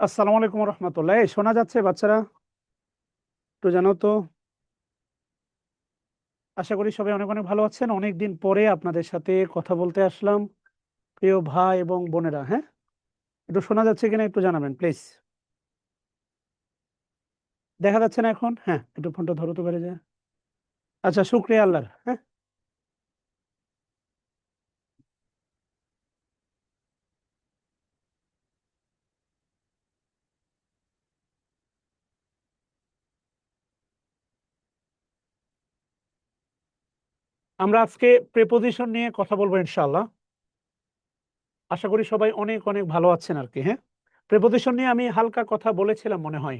আসসালামু আলাইকুম রহমতুল্লাহ। শোনা যাচ্ছে বাচ্চারা? একটু জানো তো। আশা করি সবাই অনেক অনেক ভালো আছেন। অনেকদিন পরে আপনাদের সাথে কথা বলতে আসলাম, প্রিয় ভাই এবং বোনেরা। হ্যাঁ, একটু শোনা যাচ্ছে কিনা একটু জানাবেন প্লিজ। দেখা যাচ্ছে না এখন? হ্যাঁ, একটু ফোনটা ধরো তো বেড়ে যায়। আচ্ছা, শুক্রিয়া আল্লাহর। হ্যাঁ, আমরা আজকে প্রেপোজিশন নিয়ে কথা বলবো ইনশাআল্লাহ। আশা করি সবাই অনেক অনেক ভালো আছেন আর কি। হ্যাঁ, প্রেপোজিশন নিয়ে আমি হালকা কথা বলেছিলাম মনে হয়।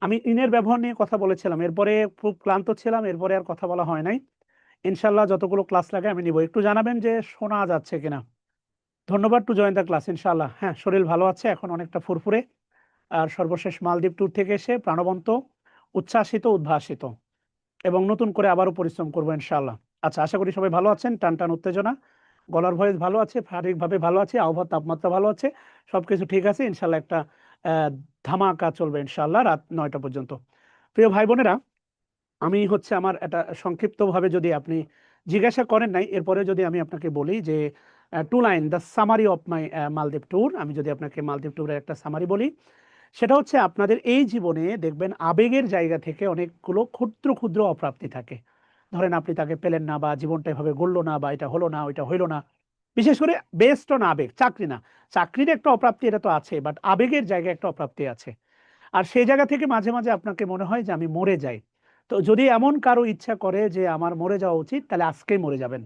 আমি ইনের ব্যবহার নিয়ে কথা বলেছিলাম, এরপরে খুব ক্লান্ত ছিলাম, এরপরে আর কথা বলা হয় নাই। ইনশাল্লাহ যতগুলো ক্লাস লাগে আমি নিব। একটু জানাবেন যে শোনা যাচ্ছে কিনা। ধন্যবাদ টু জয়েন দ্য ক্লাস ইনশাল্লাহ। হ্যাঁ, শরীর ভালো আছে, এখন অনেকটা ফুরফুরে। আর সর্বশেষ মালদ্বীপ ট্যুর থেকে এসে প্রাণবন্ত, উচ্ছ্বাসিত, উদ্ভাসিত এবং নতুন করে আবারও পরিশ্রম করবো ইনশাল্লাহ। আচ্ছা, আশা করি সবাই ভালো আছেন। টান টান উত্তেজনা, গলার ভয়েস ভালো আছে, শারীরিকভাবে ভালো আছে, আবহাওয়ার তাপমাত্রা ভালো আছে, সবকিছু ঠিক আছে ইনশাল্লাহ। একটা ধামাকা চলবে ইনশাল্লাহ রাত 9টা পর্যন্ত। প্রিয় ভাই বোনেরা, আমি হচ্ছে আমার এটা সংক্ষিপ্তভাবে যদি আপনি জিজ্ঞাসা করেন নাই, এরপরে যদি আমি আপনাকে বলি যে two line the summary of my Maldives tour, আমি যদি আপনাকে মালদ্বীপ ট্যুরের একটা সামারি বলি, সেটা হচ্ছে আপনাদের এই জীবনে দেখবেন আবেগের জায়গা থেকে অনেকগুলো ক্ষুদ্র ক্ষুদ্র অপ্রাপ্তি থাকে। ধরেন আপনি তাকে পেলেন না, বা জীবনটা এভাবে গড়লো না, বা এটা হলো না, ওইটা হইলো না। বিশেষ করে বেস্ট অন আবেগ, চাকরি না। চাকরির একটা অপ্রাপ্তি এটা তো আছে, বাট আবেগের জায়গায় একটা অপ্রাপ্তি আছে। আর সেই জায়গা থেকে মাঝে মাঝে আপনাকে মনে হয় যে আমি মরে যাই। তো যদি এমন কারো ইচ্ছা করে যে আমার মরে যাওয়া উচিত, তাহলে আজকেই মরে যাবেন।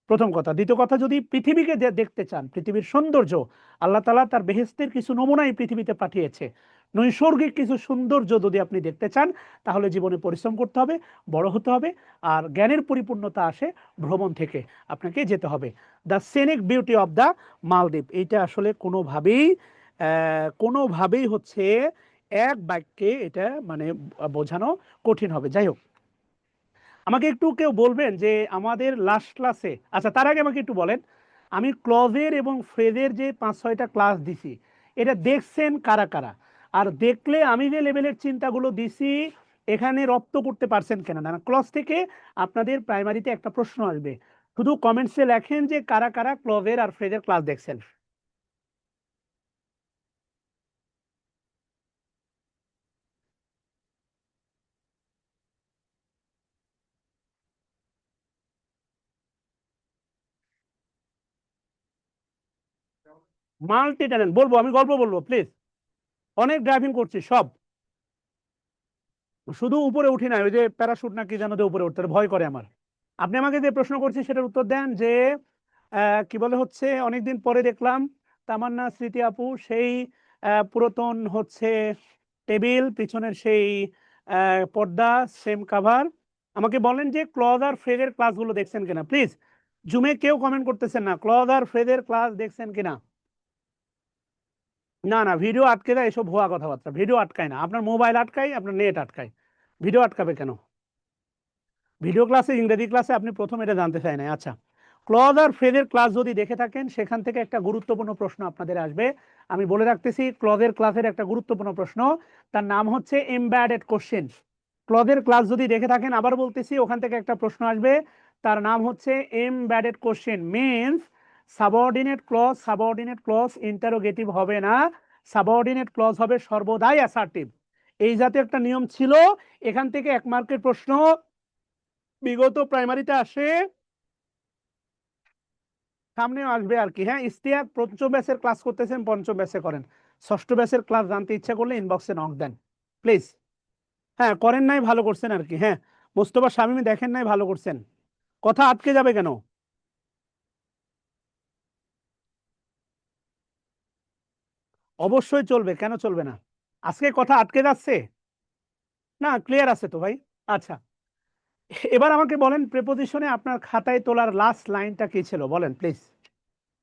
প্রথম কথা। দ্বিতীয় কথা, যদি পৃথিবীকে দেখতে চান, পৃথিবীর সৌন্দর্য, আল্লাহ তাআলা তার বেহেশতের কিছু নমুনা এই পৃথিবীতে পাঠিয়েছে। নৈসর্গিক কিছু সৌন্দর্য যদি আপনি দেখতে চান, তাহলে জীবনে পরিশ্রম করতে হবে, বড় হতে হবে। আর জ্ঞানের পরিপূর্ণতা আসে ভ্রমণ থেকে, আপনাকে যেতে হবে। দ্য সেনিক বিউটি অফ দ্য মালদ্বীপ, এইটা আসলে কোনোভাবেই হচ্ছে এক বাক্যে এটা মানে বোঝানো কঠিন হবে। যাই হোক, আমাকে একটু কেউ বলবেন যে আমাদের লাস্ট ক্লাসে, আচ্ছা তার আগে আমাকে একটু বলেন, আমি ক্লজের এবং ফ্রেজের যে 5-6টা ক্লাস দিছি, এটা দেখছেন কারা কারা? আর দেখলে আমি যে লেভেলের চিন্তাগুলো দিছি এখানে রপ্ত করতে পারছেন কেন না? ক্লজ থেকে আপনাদের প্রাইমারিতে একটা প্রশ্ন আসবে, শুধু কমেন্টসে লেখেন যে কারা কারা ক্লজের আর ফ্রেজের ক্লাস দেখছেন। মাল্টি ট্যালেন্ট বলবো, আমি গল্প বলবো প্লিজ। অনেক ড্রাইভিং করছি সব, শুধু উপরে উঠি না, ওই যে প্যারাশুট না কি জানো যে উপরে উঠতে ভয় করে আমার। আপনি আমাকে যে প্রশ্ন করছেন সেটার উত্তর দেন যে কি বলে হচ্ছে, অনেকদিন পরে দেখলাম তামান্না স্মৃতি আপু সেই পুরাতন হচ্ছে টেবিল, পিছনের সেই পর্দা, সেম কাভার। আমাকে বলেন যে ক্লজ আর ফ্রেজের ক্লাসগুলো দেখছেন কিনা প্লিজ। জুমে কেউ কমেন্ট করতেছেন না, ক্লজ আর ফ্রেজের ক্লাস দেখছেন কিনা। না না, ভিডিও আটকে দেয়, এসব ভুয়া কথাবার্তা। ভিডিও আটকায় না, আপনার মোবাইল আটকায়, আপনার নেট আটকায়। ভিডিও আটকাবে কেন? ভিডিও ক্লাসে, ইংরেজি ক্লাসে আপনি প্রথম এটা জানতে চাই না। আচ্ছা, ক্লজ আর ফ্রেজের ক্লাস যদি দেখে থাকেন, সেখান থেকে একটা গুরুত্বপূর্ণ প্রশ্ন আপনাদের আসবে। আমি বলে রাখতেছি, ক্লজের ক্লাসের একটা গুরুত্বপূর্ণ প্রশ্ন, তার নাম হচ্ছে এমবেডেড কোশ্চেন। ক্লজের ক্লাস যদি দেখে থাকেন, আবার বলতেছি, ওখান থেকে একটা প্রশ্ন আসবে, তার নাম হচ্ছে embedded question. Means subordinate clause interrogative হবে না, সাবঅর্ডিনেট ক্লজ হবে সর্বদাই অ্যাসার্টিভ। এই জাতীয় একটা নিয়ম ছিল। এখান থেকে 1 মার্কের প্রশ্ন বিগত প্রাইমারিতে আসে, সামনেও আসবে আর কি। হ্যাঁ, ইশতিয়াক পঞ্চম ব্যাচের ক্লাস করতেছেন, পঞ্চম ব্যাচে করেন। ষষ্ঠ ব্যাচের ক্লাস জানতে ইচ্ছা করলে ইনবক্সে নক দেন প্লিজ। হ্যাঁ, করেন নাই, ভালো করছেন আর কি। হ্যাঁ, মোস্তফা শামীম দেখেন নাই, ভালো করছেন। কথা আটকে যাবে কেন? অবশ্যই চলবে, কেন চলবে না? আজকে কথা আটকে যাচ্ছে? না, ক্লিয়ার আছে তো ভাই। আচ্ছা, এবার আমাকে বলেন, প্রেপোজিশনে আপনার খাতায় তোলার লাস্ট লাইনটা কি ছিল, বলেন প্লিজ।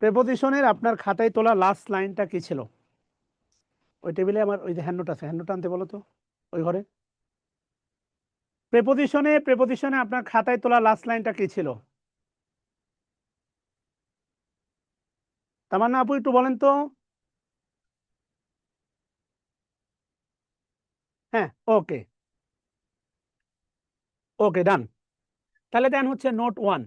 প্রেপোজিশনের আপনার খাতায় তোলা লাস্ট লাইনটা কি ছিল? ওই টেবিলে আমার ওই যে হ্যান্ড নোট আছে, হ্যান্ড নোট আনতে বলো তো, ওই ঘরে। প্রেপোজিশনে আপনার খাতায় তোলা লাস্ট লাইনটা কি ছিল? তামান্না আপু একটু বলেন তো। হ্যাঁ, ওকে ওকে, ডান। তাহলে দেন হচ্ছে নোট 1।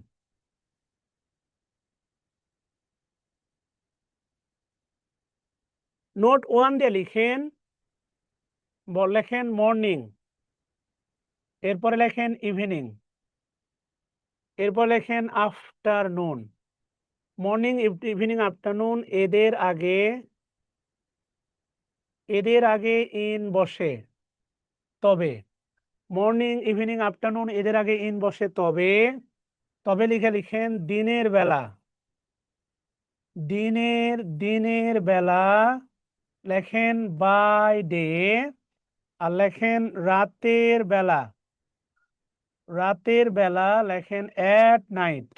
নোট 1 দিয়ে লিখেন, লেখেন মর্নিং, এরপরে লেখেন ইভিনিং, এরপর লেখেন আফটারনুন। মর্নিং, ইভিনিং, আফটারনুন, এদের আগে ইন বসে, তবে। মর্নিং, ইভিনিং, আফটারনুন, এদের আগে ইন বসে, তবে। তবে লিখে লিখেন দিনের বেলা, দিনের বেলা লেখেন বাই ডে, আর লেখেন রাতের বেলা লেখেন এট নাইট।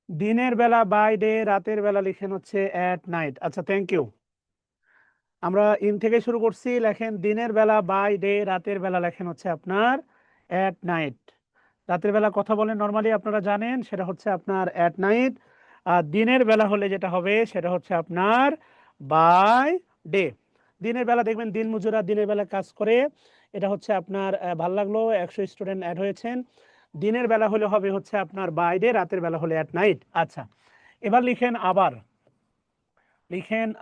দিনের বেলা বাই ডে, রাতের বেলা লিখেন হচ্ছে এট নাইট। আচ্ছা, থ্যাংক ইউ। আমরা ইন থেকে শুরু করছি, লেখেন দিনের বেলা বাই ডে, রাতের বেলা লেখেন হচ্ছে আপনার এট নাইট। রাতের বেলা কথা বলেন নর্মালি, আপনারা জানেন সেটা হচ্ছে আপনার এট নাইট। আর দিনের বেলা হলে যেটা হবে সেটা হচ্ছে আপনার বাই ডে। দিনের বেলা দেখবেন দিন মজুরা দিনের বেলা কাজ করে, এটা হচ্ছে আপনার ভাল লাগলো, 100 স্টুডেন্ট অ্যাড হয়েছেন। দিনের বেলা হলে হবে হচ্ছে আপনার বাই ডে, রাতের বেলা হলে এট নাইট। আচ্ছা, এবার লিখেন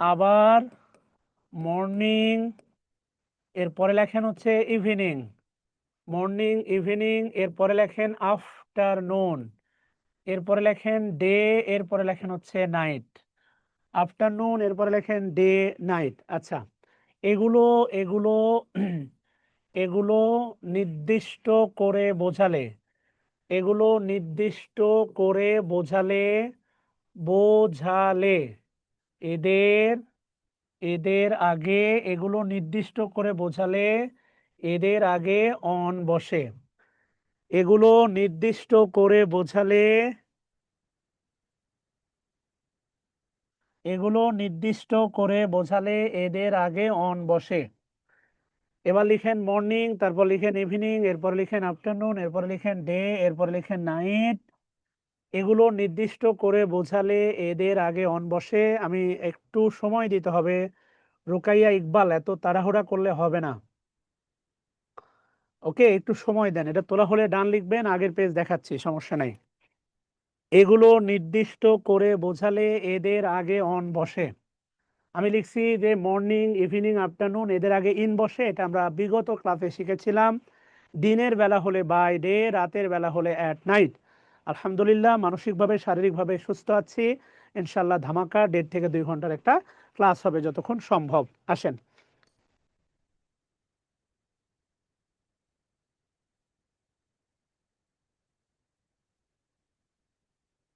আবার মর্নিং, এরপরে লেখেন হচ্ছে ইভিনিং। মর্নিং, ইভিনিং, এরপরে লেখেন আফটারনুন, এরপরে লেখেন ডে, এরপরে লেখেন হচ্ছে নাইট। আফটারনুন, এরপরে লেখেন ডে, নাইট। আচ্ছা, এগুলো এগুলো এগুলো নির্দিষ্ট করে বোঝালে, এগুলো নির্দিষ্ট করে বোঝালে এদের এদের আগে, এগুলো নির্দিষ্ট করে বোঝালে এদের আগে অন বসে। এগুলো নির্দিষ্ট করে বোঝালে এগুলো নির্দিষ্ট করে বোঝালে এদের আগে অন বসে। এবার লিখেন মর্নিং, তারপর লিখেন ইভিনিং, এরপর লিখেন আফটারনুন, এরপর লিখেন ডে, এরপর লিখেন নাইট। এগুলো নির্দিষ্ট করে বোঝালে এদের আগে অন বসে। আমি একটু সময় দিতে হবে, রুকাইয়া ইকবাল, এত তাড়াহুড়া করলে হবে না। ওকে, একটু সময় দেন। এটা তোলা হলে ডান লিখবেন, আগের পেজ দেখাচ্ছি, সমস্যা নাই। এগুলো নির্দিষ্ট করে বোঝালে এদের আগে অন বসে। আমি লিখছি যে মর্নিং, ইভিনিং, আফটারনুন, এদের আগে ইন বসে, এটা আমরা বিগত ক্লাসে শিখেছিলাম। দিনের বেলা হলে বাই ডে, রাতের বেলা হলে অ্যাট নাইট। আলহামদুলিল্লাহ, মানসিকভাবে শারীরিকভাবে সুস্থ আছি ইনশাল্লাহ। ধামাকা 1.5 থেকে 2 ঘন্টার একটা ক্লাস হবে যতক্ষণ সম্ভব। আসেন,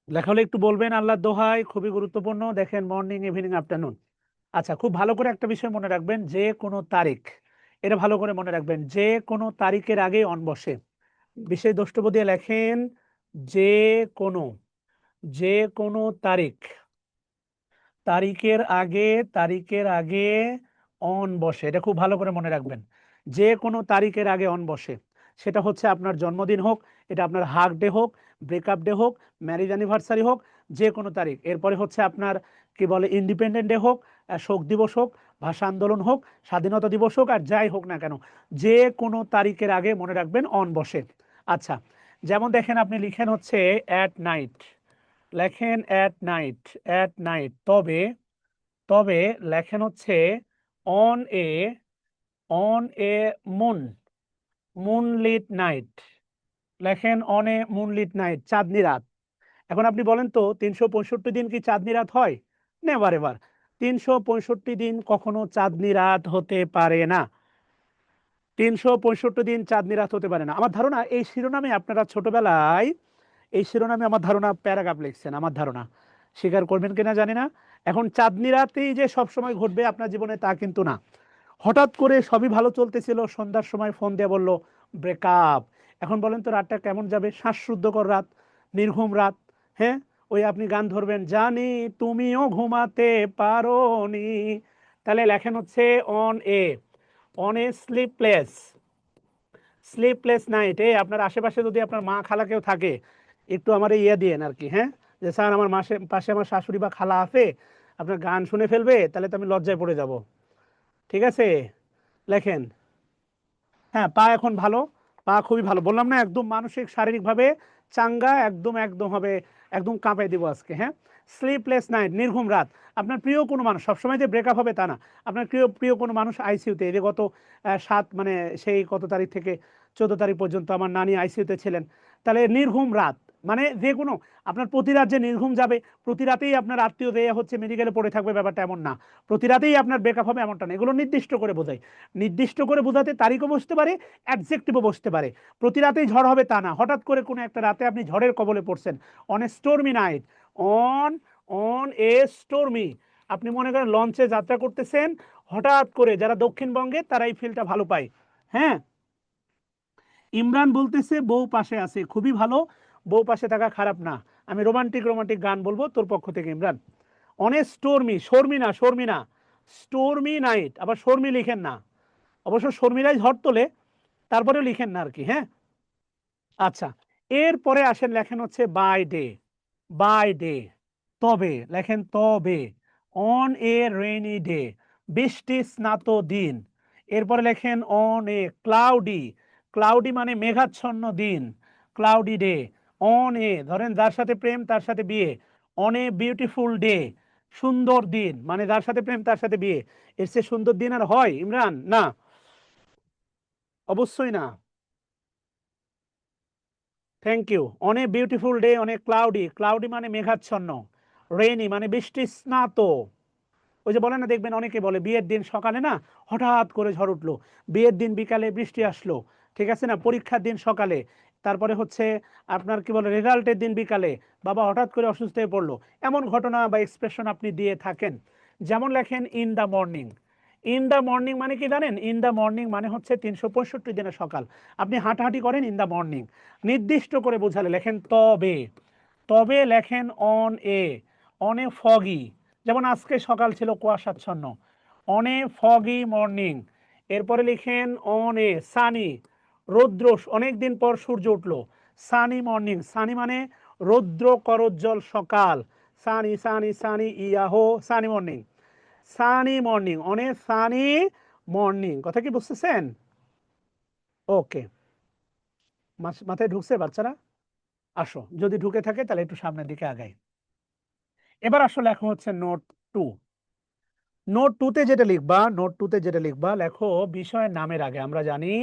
লেখা হলে একটু বলবেন, আল্লাহ দোহাই, খুবই গুরুত্বপূর্ণ। দেখেন মর্নিং, ইভিনিং, আফটারনুন। আচ্ছা, খুব ভালো করে একটা বিষয় মনে রাখবেন, যে কোনো তারিখ, এটা ভালো করে মনে রাখবেন, যে কোনো তারিখের আগে অন বসে। বিশেষ দ্রষ্টব্য দিয়ে লেখেন যে কোনো যে কোনো তারিখের আগে অন বসে। এটা খুব ভালো করে মনে রাখবেন, যে কোনো তারিখের আগে অন বসে। সেটা হচ্ছে আপনার জন্মদিন হোক, এটা আপনার হাগ ডে হোক, ব্রেকআপ ডে হোক, ম্যারেজ অ্যানিভার্সারি হোক, যে কোনো তারিখ। এরপরে হচ্ছে আপনার কি বলে ইন্ডিপেন্ডেন্ট ডে হোক, শোক দিবস হোক, ভাষা আন্দোলন হোক, স্বাধীনতা দিবস হোক, আর যাই হোক না কেন, যে কোনো তারিখের আগে মনে রাখবেন অন বসে। আচ্ছা, যেমন দেখেন আপনি লিখেন হচ্ছে অ্যাট নাইট, লেখেন অ্যাট নাইট, তবে লেখেন হচ্ছে on a on a moon moonlit night, লেখেন অন এ মুনলিট নাইট, চাঁদনি রাত। এখন আপনি বলেন তো 365 দিন কি চাঁদনি রাত হয়? Never ever. 365 দিন কখনো চাঁদনি রাত হতে পারে না। 365 দিন চাঁদনি রাত হতে পারে না। আমার ধারণা এই শিরোনামে আপনারা ছোটবেলায়, এই শিরোনামে আমার ধারণা প্যারাগ্রাফ লিখছেন, আমার ধারণা। স্বীকার করবেন কিনা জানি না। এখন চাঁদনি রাতেই যে সব সময় ঘটবে আপনার জীবনে তা কিন্তু না। হঠাৎ করে সবই ভালো চলতেছিল, সন্ধ্যার সময় ফোন দিয়ে বলল ব্রেকআপ। এখন বলেন তো রাতটা কেমন যাবে? শ্বাসরুদ্ধকর রাত, নির্ঘুম রাত। হ্যাঁ, ওই আপনি গান ধরবেন, জানি তুমিও ঘুমাতে পারোনি। তাহলে লেখেন হচ্ছে on a on a sleepless night. আপনার আশেপাশে যদি আপনার মা খালা কেউ থাকে, একটু আমার ইয়ে দিয়েন আর কি। হ্যাঁ, যে স্যার আমার পাশে আমার শাশুড়ি বা খালা আছে, আপনার গান শুনে ফেলবে, তাহলে তো আমি লজ্জায় পড়ে যাব। ঠিক আছে, লেখেন হ্যাঁ, পা এখন ভালো, পা খুবই ভালো, বললাম না একদম মানসিক শারীরিক ভাবে চাঙ্গা, একদম একদম হবে, একদম কাঁপাই দিব আজকে। হ্যাঁ, স্লিপলেস নাইট, নির্ঘুম রাত। আপনার প্রিয় কোনো মানুষ, সবসময় যে ব্রেকআপ হবে তা না, আপনার প্রিয় প্রিয় কোনো মানুষ আইসিইউতে, এই যে গত 7 মানে সেই কত তারিখ থেকে 14 তারিখ পর্যন্ত আমার নানি আইসিইউতে ছিলেন, তাহলে নির্ঘুম রাত মানে যে কোনো, আপনার প্রতি রাত যে নির্ঘুম যাবে, প্রতি রাতেই আপনার আত্মীয় দেয়া হচ্ছে মেডিকেলে পড়ে থাকবে, ব্যাপারটা এমন না। প্রতি রাতেই আপনার ব্রেকআপ হবে এমনটা না, এগুলো নির্দিষ্ট করে বোঝায়। নির্দিষ্ট করে বোঝাতে তারিখও বসতে পারে, অ্যাডজেক্টিভও বসতে পারে। প্রতি রাতেই ঝড় হবে তা না, হঠাৎ করে কোনো একটা রাতে আপনি ঝড়ের কবলে পড়ছেন, on a stormy night, on on a stormy, আপনি মনে করেন লঞ্চে যাত্রা করতেছেন, হঠাৎ করে, যারা দক্ষিণবঙ্গে তারা এই ফিলটা ভালো পায়। হ্যাঁ, ইমরান বলতেছে বউ পাশে আছে, খুবই ভালো, বউ পাশে থাকা খারাপ না। আমি রোমান্টিক রোমান্টিক গান বলবো তোর পক্ষ থেকে ইমরান। অনেক স্টোরমি, শর্মি না, শর্মি না, স্টোরমি নাইট, আবার শর্মি লিখেন না, অবশ্য শর্মিরাই ঝড় তোলে, তারপরেও লিখেন না আর কি। হ্যাঁ, আচ্ছা, এরপরে আসেন, লেখেন হচ্ছে বাই ডে, বাই ডে, তবে লেখেন তবে, অন এ রেইনি ডে, বৃষ্টি স্নাত দিন। এরপরে লেখেন অন এ ক্লাউডি, ক্লাউডি মানে মেঘাচ্ছন্ন দিন, ক্লাউডি ডে। অন এ, ধরেন যার সাথে প্রেম তার সাথে বিয়ে, অন এ বিউটিফুল ডে, সুন্দর দিন, মানে যার সাথে প্রেম তার সাথে বিয়ে, এর চেয়ে সুন্দর দিন আর হয় ইমরান? না, অবশ্যই না। Thank you. On a beautiful day, অনেক ক্লাউডি, ক্লাউডি মানে মেঘাচ্ছন্ন, রেইনি মানে বৃষ্টি স্নাত। ওই যে বলে না, দেখবেন অনেকে বলে বিয়ের দিন সকালে না হঠাৎ করে ঝড় উঠলো, বিয়ের দিন বিকালে বৃষ্টি আসলো, ঠিক আছে না, পরীক্ষার দিন সকালে, তারপরে হচ্ছে আপনার কি বলে রেজাল্টের দিন বিকালে বাবা হঠাৎ করে অসুস্থ হয়ে পড়লো, এমন ঘটনা বা এক্সপ্রেশন আপনি দিয়ে থাকেন। যেমন লেখেন in the morning, in the morning মানে কি জানেন? ইন দ্য মর্নিং মানে হচ্ছে 365 দিনের সকাল, আপনি হাঁটাহাঁটি করেন ইন দ্য মর্নিং। নির্দিষ্ট করে বোঝালে লেখেন তবে, তবে লেখেন on a, on a foggy, যেমন আজকে সকাল ছিল কুয়াশাচ্ছন্ন, অন এ ফগি মর্নিং। এরপরে লিখেন অন এ সানি, রৌদ্র, অনেক দিন পর সূর্য উঠলো, সানি মর্নিং, সানি মানে রৌদ্র করজ্জ্বল সকাল, Sunny Sunny Sunny Yahoo, sunny morning, sunny morning, on a sunny morning. কথা কি বুঝতেছেন? ওকে, মাথায় ঢুকছে বাচ্চারা? আসো, যদি ঢুকে থাকে তাহলে একটু সামনের দিকে আগাই। এবার আসলে লেখা হচ্ছে নোট টু। নোট টুতে যেটা লিখবা, নোট টুতে যেটা লিখবা, লেখো বিষয়ের নামের আগে, আমরা জানি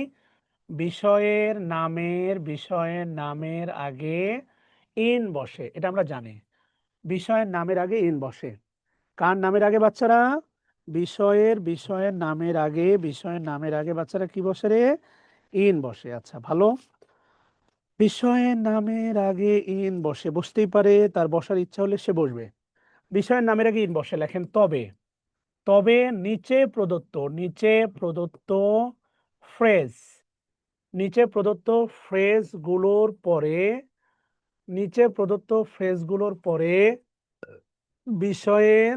বিষয়ের নামের আগে ইন বসে, এটা আমরা জানি, বিষয়ের নামের আগে ইন বসে। কার নামের আগে বাচ্চারা? বিষয়ের নামের আগে বাচ্চারা কি বসে রে? ইন বসে। আচ্ছা, ভালো, বিষয়ের নামের আগে ইন বসে, বসতেই পারে, তার বসার ইচ্ছা হলে সে বসবে। বিষয়ের নামের আগে ইন বসে, লেখেন তবে, তবে নিচে প্রদত্ত ফ্রেজ, নিচে প্রদত্ত ফ্রেজগুলোর পরে, নিচে প্রদত্ত ফ্রেজগুলোর পরে বিষয়ের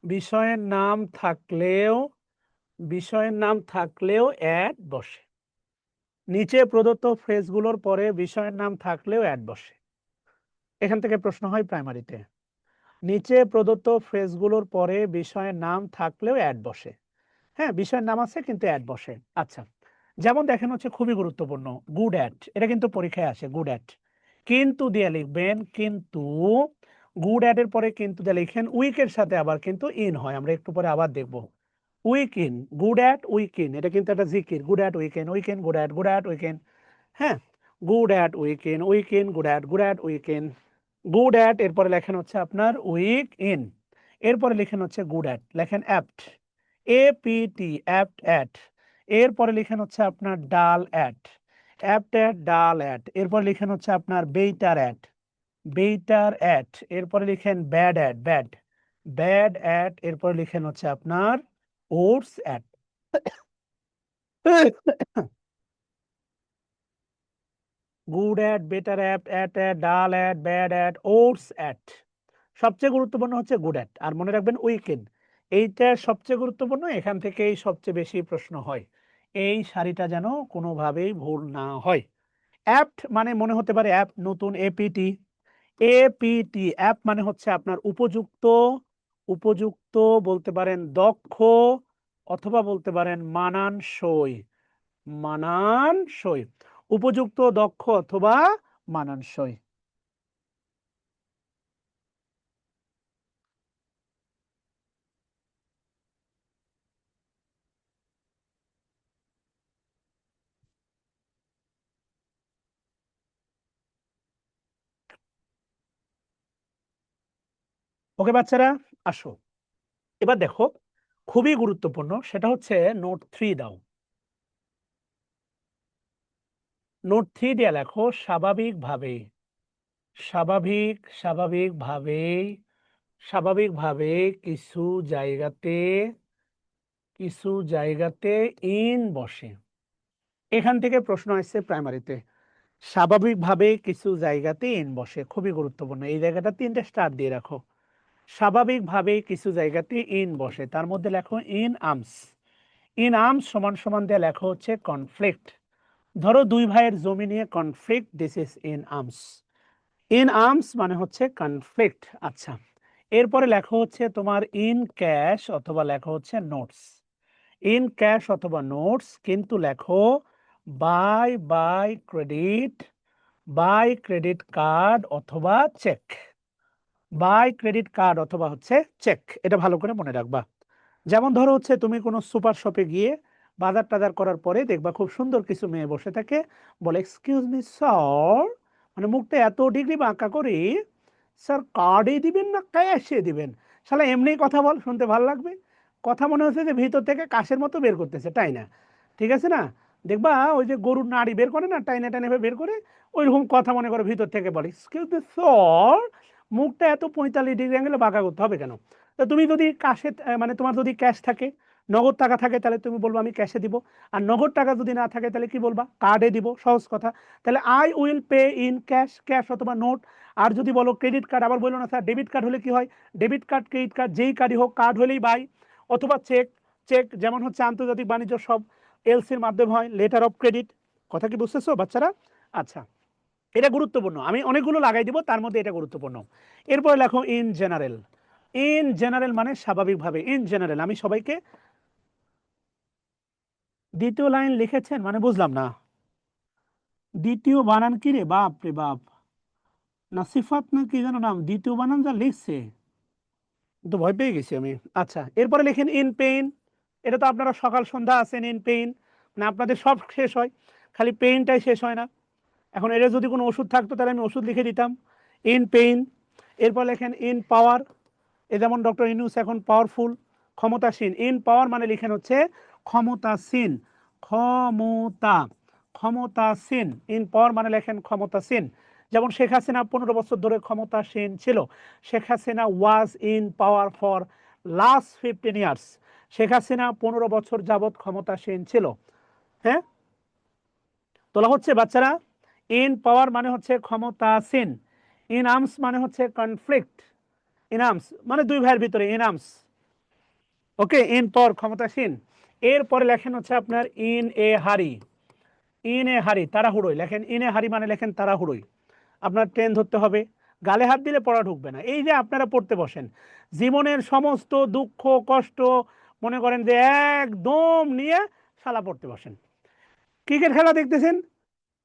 বিষয়ের নাম থাকলেও, বিষয়ের নাম থাকলেও অ্যাড বসে। নিচে প্রদত্ত ফ্রেজগুলোর পরে বিষয়ের নাম থাকলেও অ্যাড বসে। এখান থেকে প্রশ্ন হয় প্রাইমারিতে, নিচে প্রদত্ত ফ্রেজগুলোর পরে বিষয়ের নাম থাকলেও অ্যাড বসে। হ্যাঁ, বিষয়ের নাম আছে কিন্তু অ্যাড বসে। আচ্ছা, যেমন দেখেন হচ্ছে খুবই গুরুত্বপূর্ণ, গুড অ্যাট, এটা কিন্তু পরীক্ষায় আসে, গুড অ্যাট, কিন্তু দিয়ে লিখবেন, কিন্তু গুড অ্যাট এর পরে কিন্তু দিয়ে লিখেন উইকের সাথে আবার কিন্তু ইন হয়, আমরা একটু পরে আবার দেখব। উইকিন, গুড অ্যাট উইকিন, এটা কিন্তু একটা জিকির, good at weak in, weak in good at, good at weak in. হ্যাঁ, good at weak in, weak in good at, good at weak in, good at, এরপরে লেখেন হচ্ছে আপনার উইক ইন, এরপরে লেখেন হচ্ছে গুড অ্যাট, লেখেন অ্যাপ্ট, এপিটি, অ্যাপ্ট অ্যাট, এরপরে লিখেন হচ্ছে আপনার dull at, apt at, dull at, এরপর লিখেন হচ্ছে আপনার বেইটার অ্যাট, বেইটার অ্যাট, এরপরে লিখেন bad at, bad, bad at, এরপরে লিখেন হচ্ছে আপনার ওটস at. Good at, better at, at, dull at, bad at, ওটস অ্যাট। সবচেয়ে গুরুত্বপূর্ণ হচ্ছে গুড অ্যাট, আর মনে রাখবেন উইকেন্ড, এইটা সবচেয়ে গুরুত্বপূর্ণ, এখান থেকেই সবচেয়ে বেশি প্রশ্ন হয়, এই সারিটা যেন কোনোভাবেই ভুল না হয়। অ্যাপ্ট মানে মনে হতে পারে অ্যাপ নতুন, এপিটি, এপিটি অ্যাপ মানে হচ্ছে আপনার উপযুক্ত, উপযুক্ত বলতে পারেন দক্ষ, অথবা বলতে পারেন মানানসই, মানানসই, উপযুক্ত, দক্ষ অথবা মানানসই। ওকে বাচ্চারা, আসো এবার দেখো, খুবই গুরুত্বপূর্ণ, সেটা হচ্ছে নোট 3 দাও। নোট 3 দিয়ে লেখো স্বাভাবিকভাবে, স্বাভাবিক স্বাভাবিকভাবে স্বাভাবিকভাবে কিছু জায়গাতে, কিছু জায়গাতে ইন বসে। এখান থেকে প্রশ্ন আসছে প্রাইমারিতে, স্বাভাবিকভাবে কিছু জায়গাতে ইন বসে, খুবই গুরুত্বপূর্ণ। এই জায়গাটা 3টে স্টার দিয়ে রাখো। স্বাভাবিকভাবে কিছু জায়গাতে ইন বসে, তার মধ্যে লেখো ইন আর্মস। ইন আর্মস সমান সমান দিয়ে লেখো হচ্ছে কনফ্লিক্ট। ধরো দুই ভাইয়ের জমি নিয়ে conflict, this is in arms. In arms মানে হচ্ছে কনফ্লিক্ট। আচ্ছা, এরপরে লেখো হচ্ছে তোমার ইন ক্যাশ অথবা লেখো হচ্ছে নোটস। ইন ক্যাশ অথবা নোটস, কিন্তু লেখো by credit, by credit card অথবা চেক। বাই ক্রেডিট কার্ড অথবা হচ্ছে চেক, এটা ভালো করে মনে রাখবা। যেমন ধরো হচ্ছে তুমি কোনো সুপার শপে গিয়ে বাজার টাজার করার পরে দেখবা খুব সুন্দর কিছু মেয়ে বসে থাকে, বলে এক্সকিউজ মি স্যার, মানে মুখটা এত ডিগ্রি বাঁকা করে, স্যার কার্ডে দিবেন না ক্যাশে দিবেন? শালা এমনি কথা বল, শুনতে ভালো লাগবে। কথা মনে হচ্ছে যে ভিতর থেকে কাশের মতো বের করতেছে, তাই না? ঠিক আছে না? দেখবা ওই যে গরুর নাড়ি বের করে না, টাইনে টাইনে বের করে, ওইরকম কথা মনে করো ভিতর থেকে বলে এক্সকিউজ মি স্যার, মুখটা এত 45 ডিগ্রি অ্যাঙ্গেলে বাঁকা করতে হবে কেন? তো তুমি যদি কাশে মানে তোমার যদি ক্যাশ থাকে, নগদ টাকা থাকে, তাহলে তুমি বলবো আমি ক্যাশে দিব। আর নগদ টাকা যদি না থাকে তাহলে কি বলবা? কার্ডে দিব, সহজ কথা। তাহলে I will pay in cash, cash অথবা নোট। আর যদি বলো ক্রেডিট কার্ড, আবার বললো না স্যার ডেবিট কার্ড হলে কি হয়? ডেবিট কার্ড, ক্রেডিট কার্ড, যেই কার্ডই হোক, কার্ড হলেই বাই। অথবা চেক, চেক যেমন হচ্ছে আন্তর্জাতিক বাণিজ্য সব এলসির মাধ্যমে হয়, লেটার অফ ক্রেডিট। কথা কি বুঝতেছো বাচ্চারা? আচ্ছা, এটা গুরুত্বপূর্ণ, আমি অনেকগুলো লাগাই দিব, তার মধ্যে এটা গুরুত্বপূর্ণ। এরপর লেখো ইন জেনারেল। ইন জেনারেল মানে স্বাভাবিকভাবে, ইন জেনারেল। আমি সবাইকে, দ্বিতীয় লাইন লিখেছেন মানে বুঝলাম না, দ্বিতীয় বানান কি রে বাপ রে বাপ, না সিফাত না কি যেন নাম, দ্বিতীয় বানান যা লিখছে, তো ভয় পেয়ে গেছি আমি। আচ্ছা, এরপরে লেখেন ইন পেইন। এটা তো আপনারা সকাল সন্ধ্যা আছেন ইন পেইন, মানে আপনাদের সব শেষ হয়, খালি পেইনটাই শেষ হয় না। এখন এটা যদি কোনো ওষুধ থাকতো তাহলে আমি ওষুধ লিখে দিতাম, ইন পেইন। এরপর লেখেন ইন পাওয়ার, এ যেমন ডক্টর ইউনূস এখন পাওয়ারফুল, ক্ষমতাসীন। ইন পাওয়ার মানে লিখেন হচ্ছে ক্ষমতাসীন, ক্ষমতা, ক্ষমতাসীন। ইন পাওয়ার মানে লেখেন ক্ষমতাসীন। যেমন শেখ হাসিনা 15 বছর ধরে ক্ষমতাসীন ছিল। Sheikh Hasina was in power for last 15 years. Sheikh Hasina 15 বছর যাবৎ ক্ষমতাসীন ছিল। হ্যাঁ, তোলা হচ্ছে বাচ্চারা? ইন পাওয়ার মানে হচ্ছে ক্ষমতাসীন। ইন আর্মস মানে হচ্ছে কনফ্লিক্ট। ইন আর্মস মানে দুই ভাইয়ের ভিতরে ইন আর্মস। ওকে, ইন পর ক্ষমতাসীন। এরপরে লেখেন হচ্ছে আপনার ইন এ হারি। ইন এ হারি তাড়াহুড়োয় লেখেন, ইন এ হারি মানে লেখেন তাড়াহুড়োয়। আপনার ট্রেন ধরতে হবে, গালে হাত দিলে পড়া ঢুকবে না। এই যে আপনারা পড়তে বসেন, জীবনের সমস্ত দুঃখ কষ্ট মনে করেন যে একদম নিয়ে শালা পড়তে বসেন। ক্রিকেট খেলা দেখতেছেন,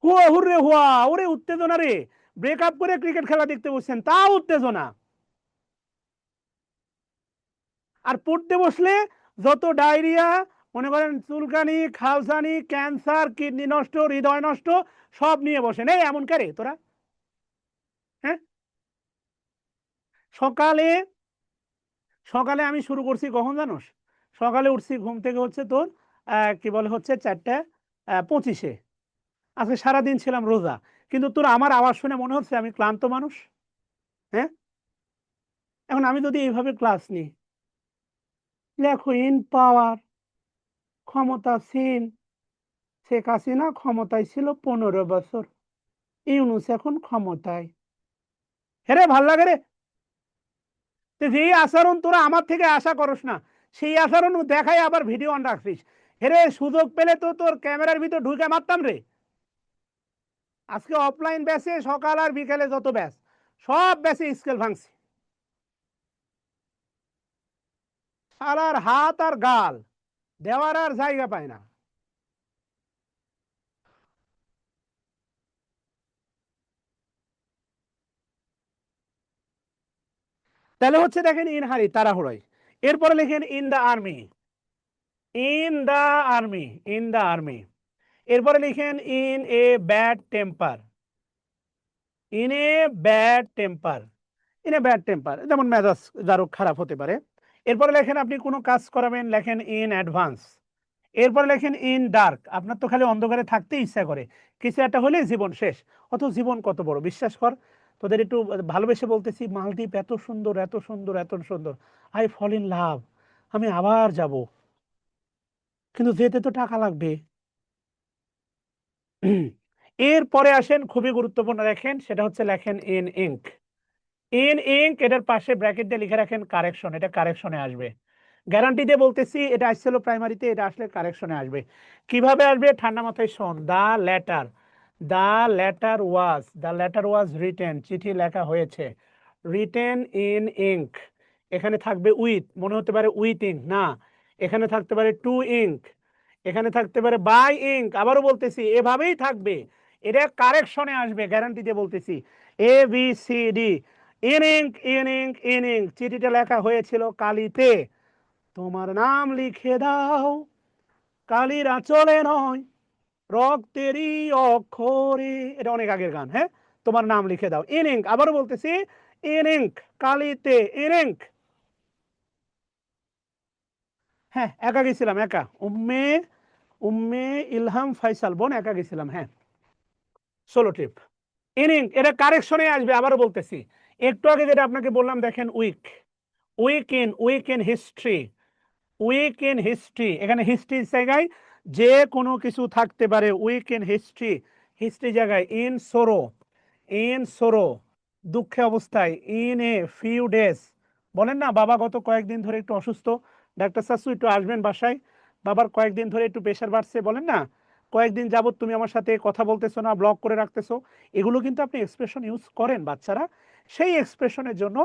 হুয়া হুররে হুয়া, ওরে উত্তেজনা রে, ব্রেকআপ করে ক্রিকেট খেলা দেখতে বসছেন, তা উত্তেজনা। আর পড়তে বসলে যত ডায়রিয়া, মনে করেন চুলকানি, খালসানি, ক্যান্সার, কিডনি নষ্ট, হৃদয় নষ্ট, সব নিয়ে বসে নেই। এমন করে তোরা? হ্যাঁ, সকালে, সকালে আমি শুরু করছি কখন জানোস? সকালে উঠছি ঘুম থেকে হচ্ছে তোর কি বলে হচ্ছে 4টা 25-এ। আজকে সারাদিন ছিলাম রোজা, কিন্তু তোর আমার আওয়াজ শুনে মনে হচ্ছে আমি ক্লান্ত মানুষ। হ্যাঁ, এখন আমি যদি এইভাবে ক্লাস নিই, লেখো ইন পাওয়ার, ক্ষমতাসীন, শেখ হাসিনা ক্ষমতায় ছিল 15 বছর, ইউনূস এখন ক্ষমতায়। হেরে ভাল লাগে রে। যেই আচরণ তোরা আমার থেকে আশা করস না, সেই আচরণ দেখাই আবার ভিডিও অন রাখছিস। হেরে সুযোগ পেলে তো তোর ক্যামেরার ভিতর ঢুকে মারতাম রে। আজকে অফলাইন ব্যাচে সকাল আর বিকেলে যত ব্যাচ, সব ব্যাচে স্কেল ভাঙছি। শালার হাত আর গাল দেওয়ার আর জায়গা পায় না। তাহলে হচ্ছে দেখেন ইন হারি, তাড়াহুড়োয়। এরপরে লিখেন in the army, in the army, in the army. এরপরে লিখেন in a bad temper, in a bad temper, in a bad temper, যেমন মেজাজ যারও খারাপ হতে পারে। এরপরে লেখেন আপনি কোনো কাজ করাবেন, লেখেন ইন অ্যাডভান্স। এরপরে লেখেন ইন ডার্ক, আপনার তো খালি অন্ধকারে থাকতে ইচ্ছা করে, কিছু একটা হলে জীবন শেষ। অত জীবন কত বড়, বিশ্বাস কর, তোদের একটু ভালোবেসে বলতেছি, মালদ্বীপ এত সুন্দর, এত সুন্দর, এত সুন্দর, আই ফল ইন লাভ, আমি আবার যাব, কিন্তু যেতে তো টাকা লাগবে। এরপরে আসেন খুবই গুরুত্বপূর্ণ, দেখেন সেটা হচ্ছে লেখেন ইন ইঙ্ক, ইন ইঙ্ক, এটার পাশে ব্র্যাকেট দিয়ে লিখে রাখেন কারেকশন, এটা কারেকশনে আসবে। গ্যারান্টি দিয়ে বলতেছি, এটা আসছিল প্রাইমারিতে, এটা আসলে কারেকশনে আসবে। কিভাবে আসবে ঠান্ডা মাথায় শোন। The letter, the letter was, the letter was written, চিঠি লেখা হয়েছে, রিটেন ইন ইঙ্ক, এখানে থাকবে উইথ, মনে হতে পারে উইথ ইঙ্ক, না, এখানে থাকতে পারে টু ইঙ্ক, এখানে থাকতে পারে বাই ইঙ্ক, আবারও বলতেছি এভাবেই থাকবে, এটা কারেকশনে আসবে, গ্যারান্টি দিয়ে বলতেছি। A B C D, in ink, in ink, in ink, চিঠিটা লেখা হয়েছিল কালিতে, তোমার নাম লিখে দাও, কালির আঁচলে নয়, রক্তেরই অক্ষরে, এটা অনেক আগের গান, হ্যাঁ, তোমার নাম লিখে দাও, ইন ইঙ্ক, আবারও বলতেছি ইন ইঙ্ক, কালিতে, ইন ইঙ্ক। হ্যাঁ, একা গেছিলাম, একা, উম্মে, উম্মে ইলহাম ফাইসাল বোন, একা গেছিলাম, হ্যাঁ, সোলো ট্রিপ। ইনিং, এটা কারেকশনে আসবে, আবারও বলতেছি, একটু আগে যেটা আপনাকে বললাম, দেখেন week, week in, week in history, week in history, এখানে হিস্ট্রির জায়গায় যে কোনো কিছু থাকতে পারে, উইক ইন হিস্ট্রি, হিস্ট্রি জায়গায় ইন সোরো, ইন সোরো, দুঃখে অবস্থায়, ইন এ ফিউ ডেজ, বলেন না বাবা গত কয়েকদিন ধরে একটু অসুস্থ, ডাক্তার শাশু একটু আসবেন বাসায়, বাবার কয়েকদিন ধরে একটু প্রেশার বাড়ছে, বলেন না, কয়েকদিন যাবত তুমি আমার সাথে কথা বলতেছো না, ব্লক করে রাখতেছো, এগুলো কিন্তু আপনি এক্সপ্রেশন ইউজ করেন বাচ্চারা, সেই এক্সপ্রেশনের জন্য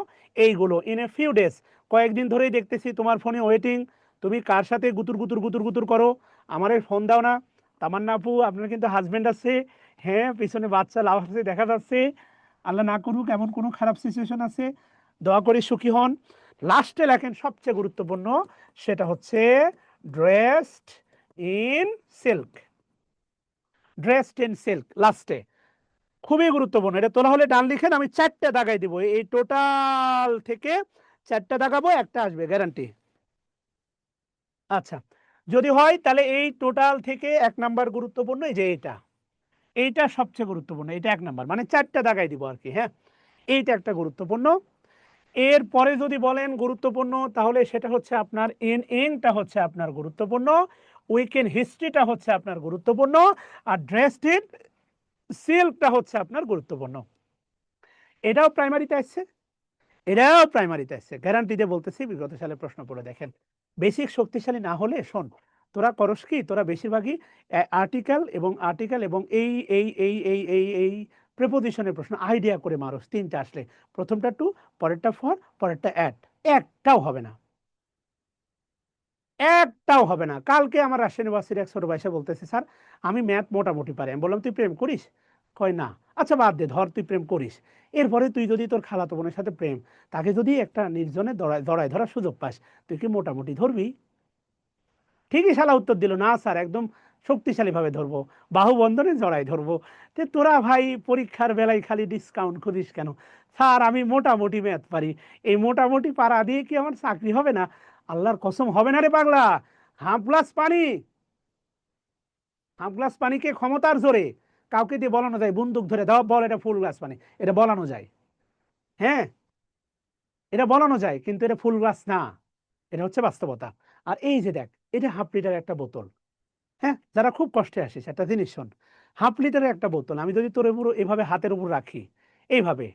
এইগুলো, ইন এ ফিউ ডেজ, কয়েকদিন ধরেই দেখতেছি তোমার ফোনে ওয়েটিং, তুমি কার সাথে গুতুর গুতুর গুতুর গুতুর করো, আমারে ফোন দাও না, তামান্না আপু আপনার কিন্তু হাজবেন্ড আছে, হ্যাঁ পিছনে বাচ্চা লাভ আছে দেখা যাচ্ছে, আল্লাহ না করুক এমন কোনো খারাপ সিচুয়েশন আছে, দোয়া করি সুখী হন। লাস্টে লেখেন সবচেয়ে গুরুত্বপূর্ণ, সেটা হচ্ছে dressed in silk, dressed in silk, লাস্টে খুবই গুরুত্বপূর্ণ, এটা তোলা হলে ডান লিখেন, আমি চারটে দাগাই দিব, এই টোটাল থেকে চারটে দাগাবো, একটা আসবে গ্যারান্টি। আচ্ছা, যদি হয় তাহলে এই টোটাল থেকে এক নাম্বার গুরুত্বপূর্ণ, এই যে এটা, এইটা সবচেয়ে গুরুত্বপূর্ণ, এটা এক নাম্বার, মানে চারটা দাগাই দিব আর কি, হ্যাঁ, এইটা একটা গুরুত্বপূর্ণ। এরপরে যদি বলেন গুরুত্বপূর্ণ, তাহলে সেটা হচ্ছে আপনার ইন ইনটা হচ্ছে আপনার গুরুত্বপূর্ণ, উইকেন্ড হিস্ট্রিটা হচ্ছে আপনার গুরুত্বপূর্ণ, আর ড্রেসড ইন সিল্কটা হচ্ছে আপনার গুরুত্বপূর্ণ। এটাও প্রাইমারিতে আসছে, এটাও প্রাইমারিতে আসছে, গ্যারান্টি দিয়ে বলতেছি, বিগত সালে প্রশ্ন পড়ে দেখেন। বেসিক শক্তিশালী না হলে শোন, তোরা করস কি, তোরা বেশিরভাগই আর্টিকেল এবং আর্টিকেল এবং এই প্রেপোজিশনের প্রশ্ন আইডিয়া করে মারস, তিনটা আসলে, প্রথমটা টু, পরেরটা ফর, পরেরটা অ্যাট, একটাও হবে না, একটাও হবে না। কালকে আমার রাজশাহী ইউনিভার্সিটির এক ছোট ভাই এসে বলতেছে, স্যার আমি ম্যাথ মোটামুটি পারি, আমি বললাম তুই প্রেম করিস, কয় না, আচ্ছা বাদ দে, ধর তুই প্রেম করিস, এরপরে তুই যদি তোর খালাতো বোনের সাথে প্রেম, তাকে যদি একটা নির্জনে জড়ায় ধরার সুযোগ পাস, তুই কি মোটামুটি ধরবি? ঠিকই শালা উত্তর দিল, না স্যার একদম শক্তিশালী ভাবে ধরবো, বাহু বন্ধনে জড়াই ধরবো। তে তোরা ভাই পরীক্ষার বেলায় খালি ডিসকাউন্ট খুঁজিস কেন? স্যার আমি মোটামুটি ম্যাথ পারি, এই মোটামুটি পারা দিয়ে কি আমার চাকরি হবে না? আল্লাহর কসম হবে না রে পাগলা। হাফ গ্লাস পানি, হাফ গ্লাস পানিকে ক্ষমতার জোরে কাউকে দিয়ে বলানো যায়, বন্দুক ধরে দাও বল এটা ফুল গ্লাস পানি, এটা বলানো যায়, হ্যাঁ, এটা বলানো যায়, কিন্তু এটা ফুল গ্লাস না, এটা হচ্ছে বাস্তবতা। আর এই যে দেখ, এটা হাফ লিটার একটা বোতল, হ্যাঁ, যারা খুব কষ্টে আসিস একটা জিনিস শোন, হাফ লিটারের একটা বোতল আমি যদি তোর উপর এভাবে হাতের উপর রাখি, এইভাবে,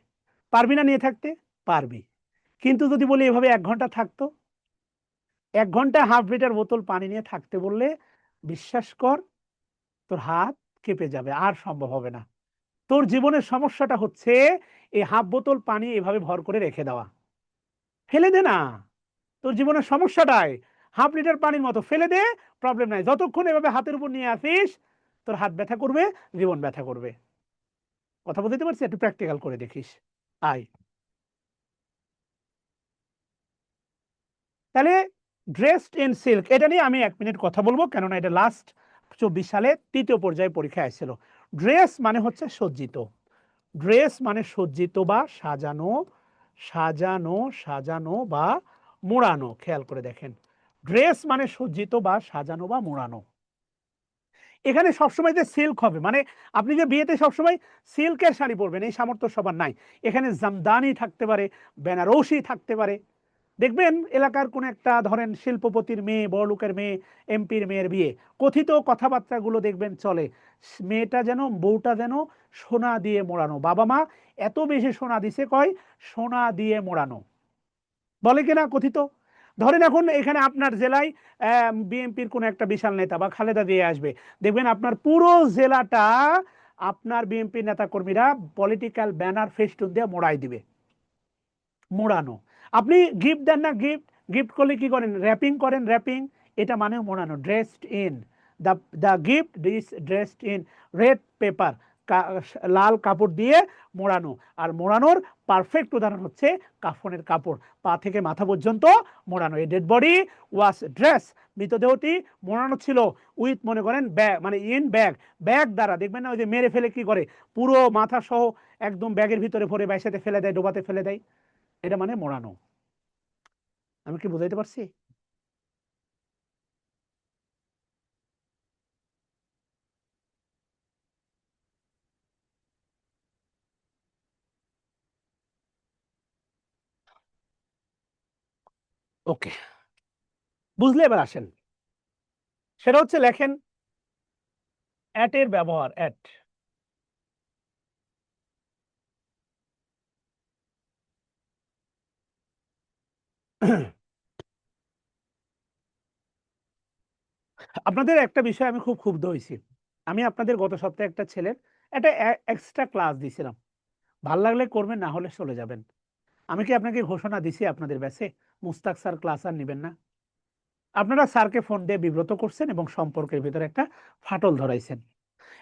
পারবি না নিয়ে থাকতে? পারবি। কিন্তু যদি বলি এভাবে 1 ঘন্টা থাকতো, 1 ঘন্টা হাফ লিটার বোতল পানি নিয়ে থাকতে বললে, বিশ্বাস কর তোর হাত কেঁপে যাবে, আর সম্ভব হবে না। তোর জীবনের সমস্যাটা হচ্ছে এই হাফ বোতল পানি এভাবে ভর করে রেখে দেওয়া, ফেলে দে না, তোর জীবনের সমস্যাটাই হাফ লিটার পানির মতো, ফেলে দে, প্রবলেম নাই, যতক্ষণ এভাবে হাতের উপর নিয়ে আসিস তোর হাত ব্যথা করবে, জীবন ব্যথা করবে। কথা বলতে পারছি, একটু প্র্যাকটিক্যাল করে দেখিস, আয়। তাহলে ড্রেসড ইন সিল্ক এটা নিয়ে আমি 1 মিনিট কথা বলবো, কেননা এটা লাস্ট 24 সালে 3য় পর্যায়ে পরীক্ষায় আসছিল। ড্রেস মানে হচ্ছে সজ্জিত, ড্রেস মানে সজ্জিত বা সাজানো, সাজানো, সাজানো বা মোড়ানো। খেয়াল করে দেখেন, ড্রেস মানে সজ্জিত বা সাজানো বা মোড়ানো। এখানে সবসময় যে সিল্ক হবে, মানে আপনি যে বিয়েতে সবসময় সিল্কের শাড়ি পরবেন এই সামর্থ্য সবার নাই। এখানে জামদানি থাকতে পারে, বেনারসি থাকতে পারে। দেখবেন এলাকার কোন একটা ধরেন শিল্পপতির মেয়ে, বড়লোকের মেয়ে, এমপির মেয়ের বিয়ে, কথিত কথাবার্তাগুলো দেখবেন চলে, মেয়েটা যেন, বউটা যেন সোনা দিয়ে মোড়ানো, বাবা মা এত বেশি সোনা দিছে, কয় সোনা দিয়ে মোড়ানো, বলে কিনা কথিত। ধরেন এখন এখানে আপনার জেলায় বিএনপির কোন একটা বিশাল নেতা বা খালেদা দিয়ে আসবে, দেখবেন আপনার পুরো জেলাটা আপনার বিএনপি নেতা কর্মীরা পলিটিক্যাল ব্যানার ফেস্টুন দিয়ে মোড়াই দিবে, মোড়ানো। আপনি গিফট দেন না, গিফট, গিফট করলে কি করেন, র্যাপিং করেন, র্যাপিং, এটা মানে মোড়ানো। Dressed in, the the gift is dressed in red paper, লাল কাপড় দিয়ে মোড়ানো। আর মোড়ানোর পারফেক্ট উদাহরণ হচ্ছে কাফনের কাপড়, পা থেকে মাথা পর্যন্ত মোড়ানো। এই ডেড বডি ওয়াজ ড্রেস, মৃতদেহটি মোড়ানো ছিল উইথ, মনে করেন ব্যাগ, মানে ইন ব্যাগ, ব্যাগ দ্বারা। দেখবেন না ওই যে মেরে ফেলে কি করে, পুরো মাথা সহ একদম ব্যাগের ভিতরে ভরে বাইসাতে ফেলে দেয়, ডোবাতে ফেলে দেয়, এটা মানে মোড়ানো। আমি কি বুঝাইতে পারছি? ওকে, বুঝলে এবার আসেন, সেটা হচ্ছে লেখেন অ্যাট এর ব্যবহার। অ্যাট, আপনাদের একটা বিষয় আমি খুব ক্ষুব্ধ হয়েছি। আমি আপনাদের গত সপ্তাহে একটা ছেলের একটা এক্সট্রা ক্লাস দিয়েছিলাম, ভাল লাগলে করবেন, না হলে চলে যাবেন। আমি কি আপনাকে ঘোষণা দিছি আপনাদের ব্যাচে মুস্তাক স্যার ক্লাস আর নেবেন না? আপনারা স্যারকে ফোন দিয়ে বিব্রত করছেন এবং সম্পর্কের ভিতরে একটা ফাটল ধরাইছেন।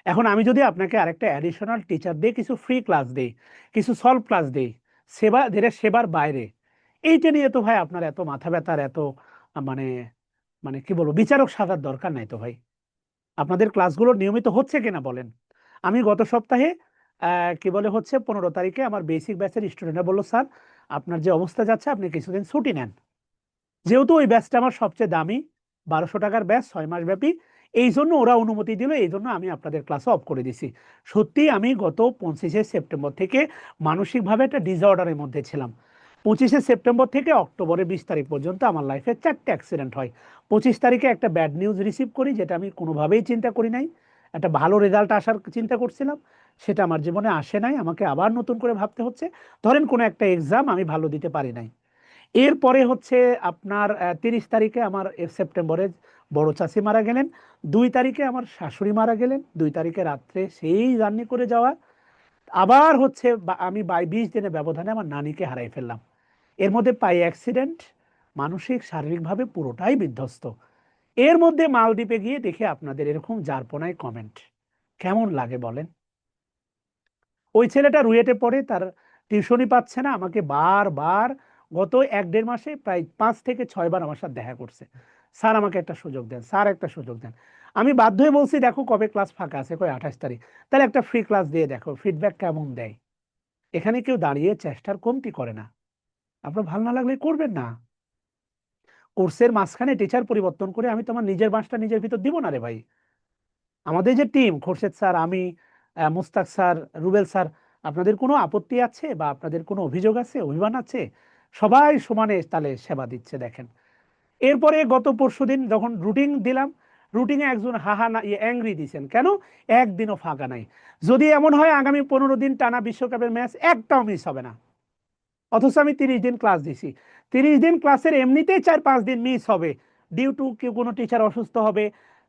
এখন আমি যদি আপনাকে আরেকটা অ্যাডিশনাল টিচার দিয়ে কিছু ফ্রি ক্লাস দেই, কিছু সলভ ক্লাস দেই, সেবা যেটা সেবার বাইরে, এইটা নিয়ে তো ভাই আপনার এত মাথা ব্যথার, এত মানে, মানে কি বলবো, বিচারক সাজার দরকার নাই তো ভাই। আপনাদের ক্লাসগুলো নিয়মিত হচ্ছে কিনা বলেন। আমি গত সপ্তাহে কি বলে হচ্ছে 15 তারিখে আমার বেসিক ব্যাচের স্টুডেন্টরা বললো, স্যার আপনার যে অবস্থা যাচ্ছে আপনি কিছুদিন ছুটি নেন। যেহেতু ওই ব্যাচটা আমার সবচেয়ে দামি, 1200 টাকার ব্যাচ, 6 মাস ব্যাপী, এই জন্য ওরা অনুমতি দিল, এই জন্য আমি আপনাদের ক্লাস অফ করে দিছি। সত্যি আমি গত 25শে সেপ্টেম্বর থেকে মানসিকভাবে একটা ডিসঅর্ডারের মধ্যে ছিলাম। 25শে সেপ্টেম্বর থেকে অক্টোবরের 20 তারিখ পর্যন্ত আমার লাইফে 4টে অ্যাক্সিডেন্ট হয়। 25 তারিখে একটা ব্যাড নিউজ রিসিভ করি, যেটা আমি কোনোভাবেই চিন্তা করি নাই। একটা ভালো রেজাল্ট আসার চিন্তা করছিলাম, সেটা আমার জীবনে আসে নাই, আমাকে আবার নতুন করে ভাবতে হচ্ছে। ধরেন কোনো একটা এক্সাম আমি ভালো দিতে পারি নাই। এরপরে হচ্ছে আপনার 30 তারিখে আমার সেপ্টেম্বরে বড় চাচি মারা গেলেন। 2 তারিখে আমার শাশুড়ি মারা গেলেন। 2 তারিখে রাত্রে সেই জার্নি করে যাওয়া। আবার হচ্ছে আমি 20 দিনের ব্যবধানে আমার নানিকে হারাই ফেললাম। এর মধ্যে পাই অ্যাক্সিডেন্ট, মানসিক শারীরিকভাবে পুরোটাই বিধ্বস্ত। এর মধ্যে মালদ্বীপে গিয়ে দেখে আপনাদের এরকম জারপোনায় কমেন্ট, কেমন লাগে বলেন? ওই ছেলেটা রুয়েটে পড়ে, তার টিউশনই পাচ্ছে না, আমাকে বারবার গত 1-1.5 মাসে প্রায় 5 থেকে 6 বার আমার সাথে দেখা করছে, স্যার আমাকে একটা সুযোগ দেন, স্যার একটা সুযোগ দেন। আমি বাধ্য হয়ে বলছি, দেখো কবে ক্লাস ফাঁকা আছে, কই 28 তারিখ, তাহলে একটা ফ্রি ক্লাস দিয়ে দেখো ফিডব্যাক কেমন দেয়। এখানে কেউ দাঁড়িয়ে চেষ্টার কমতি করে না, আপনার ভালো না লাগলে করবেন না। কোর্সের মাঝখানে টিচার পরিবর্তন করে আমি তোমার নিজের বাঁশটা নিজের ভিতর দিব না রে ভাই। আমাদের যে টিম, খোরশেদ স্যার, আমি, মুস্তাক স্যার, রুবেল স্যার, আপনাদের কোনো আপত্তি আছে বা আপনাদের কোনো অভিযোগ আছে, অভিমান আছে? সবাই সমানে তালে সেবা দিচ্ছে দেখেন। এরপরে গত পরশুদিন যখন রুটিন দিলাম, রুটিনে একজন হাহা না অ্যাংরি দিয়েছেন, কেন একদিনও ফাঁকা নাই। যদি এমন হয় আগামী 15 দিন টানা বিশ্বকাপের ম্যাচ একটাও মিস হবে না, অথচ আমি 30 দিন ক্লাস দিছি। 30 দিন ক্লাসের এমনিতেই 4-5 দিন মিস হবে, ডিউ টু কেউ কোনো টিচার অসুস্থ হবে।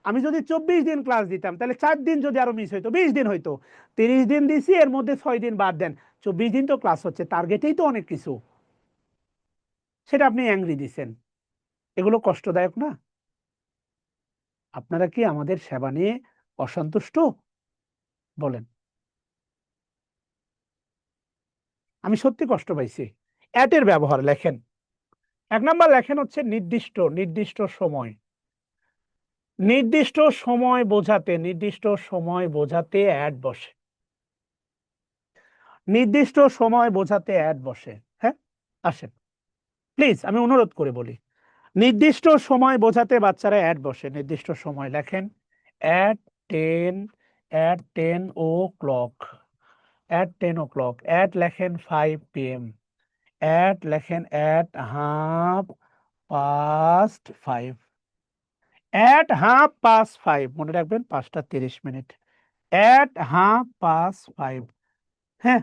আমি যদি 24 দিন ক্লাস দিতাম, তাহলে 4 দিন যদি আরো মিস হইতো, 20 দিন হইতো। 30 দিন দিছি, এর মধ্যে 6 দিন বাদ দেন, 24 দিন তো ক্লাস হচ্ছে, টার্গেটেই তো অনেক কিছু। সেটা আপনি অ্যাংরি দিছেন, এগুলো কষ্টদায়ক না? আপনারা কি আমাদের সেবা নিয়ে অসন্তুষ্ট বলেন? আমি সত্যি কষ্ট পাইছি। অ্যাটের ব্যবহার লেখেন, এক নাম্বার লেখেন হচ্ছে নির্দিষ্ট নির্দিষ্ট সময়। নির্দিষ্ট সময় বোঝাতে অ্যাড বসে। নির্দিষ্ট সময় বোঝাতে অ্যাড বসে। হ্যাঁ, আসেন প্লিজ, আমি অনুরোধ করে বলি, নির্দিষ্ট সময় বোঝাতে বাচ্চারা অ্যাড বসে। নির্দিষ্ট সময় লেখেন অ্যাট 10, @10 o'clock, @10 o'clock। অ্যাট লেখেন 5 p.m, অ্যাট লেখেন @5:30, @5:30, মনে রাখবেন 5:30। @5:30, হ্যাঁ,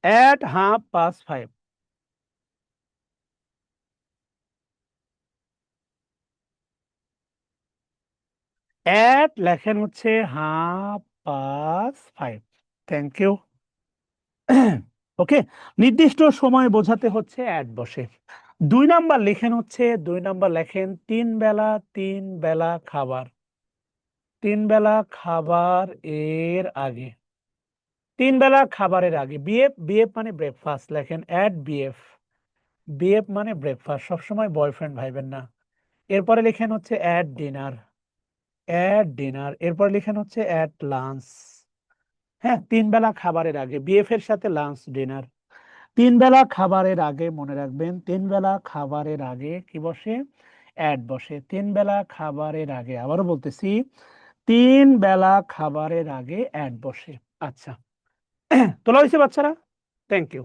@5:30। অ্যাট লেখেন হচ্ছে 5:30। Thank you. ওকে, নির্দিষ্ট সময় বোঝাতে হচ্ছে অ্যাড বসে। 2 নাম্বার লিখেন হচ্ছে, 2 নাম্বার লেখেন তিন বেলা খাবার। 3 বেলা খাবার এর আগে। 3 বেলা খাবারের আগে। বিএফ, বিএফ মানে ব্রেকফাস্ট, লেখেন @BF। বিএফ মানে ব্রেকফাস্ট, সবসময় বয়ফ্রেন্ড ভাইবেন না। এরপরে লিখেন হচ্ছে @ডিনার, @ডিনার। এরপর লিখেন হচ্ছে @লাঞ্চ। হ্যাঁ, 3 বেলা খাবারের আগে বিএফ এর সাথে লাঞ্চ ডিনার। 3 বেলা খাবারের আগে মনে রাখবেন, 3 বেলা খাবারের আগে কি বসে? অ্যাড বসে। 3 বেলা খাবারের আগে, আবারও বলতেছি, 3 বেলা খাবারের আগে অ্যাড বসে। আচ্ছা, তোলা হয়েছে বাচ্চারা? Thank you.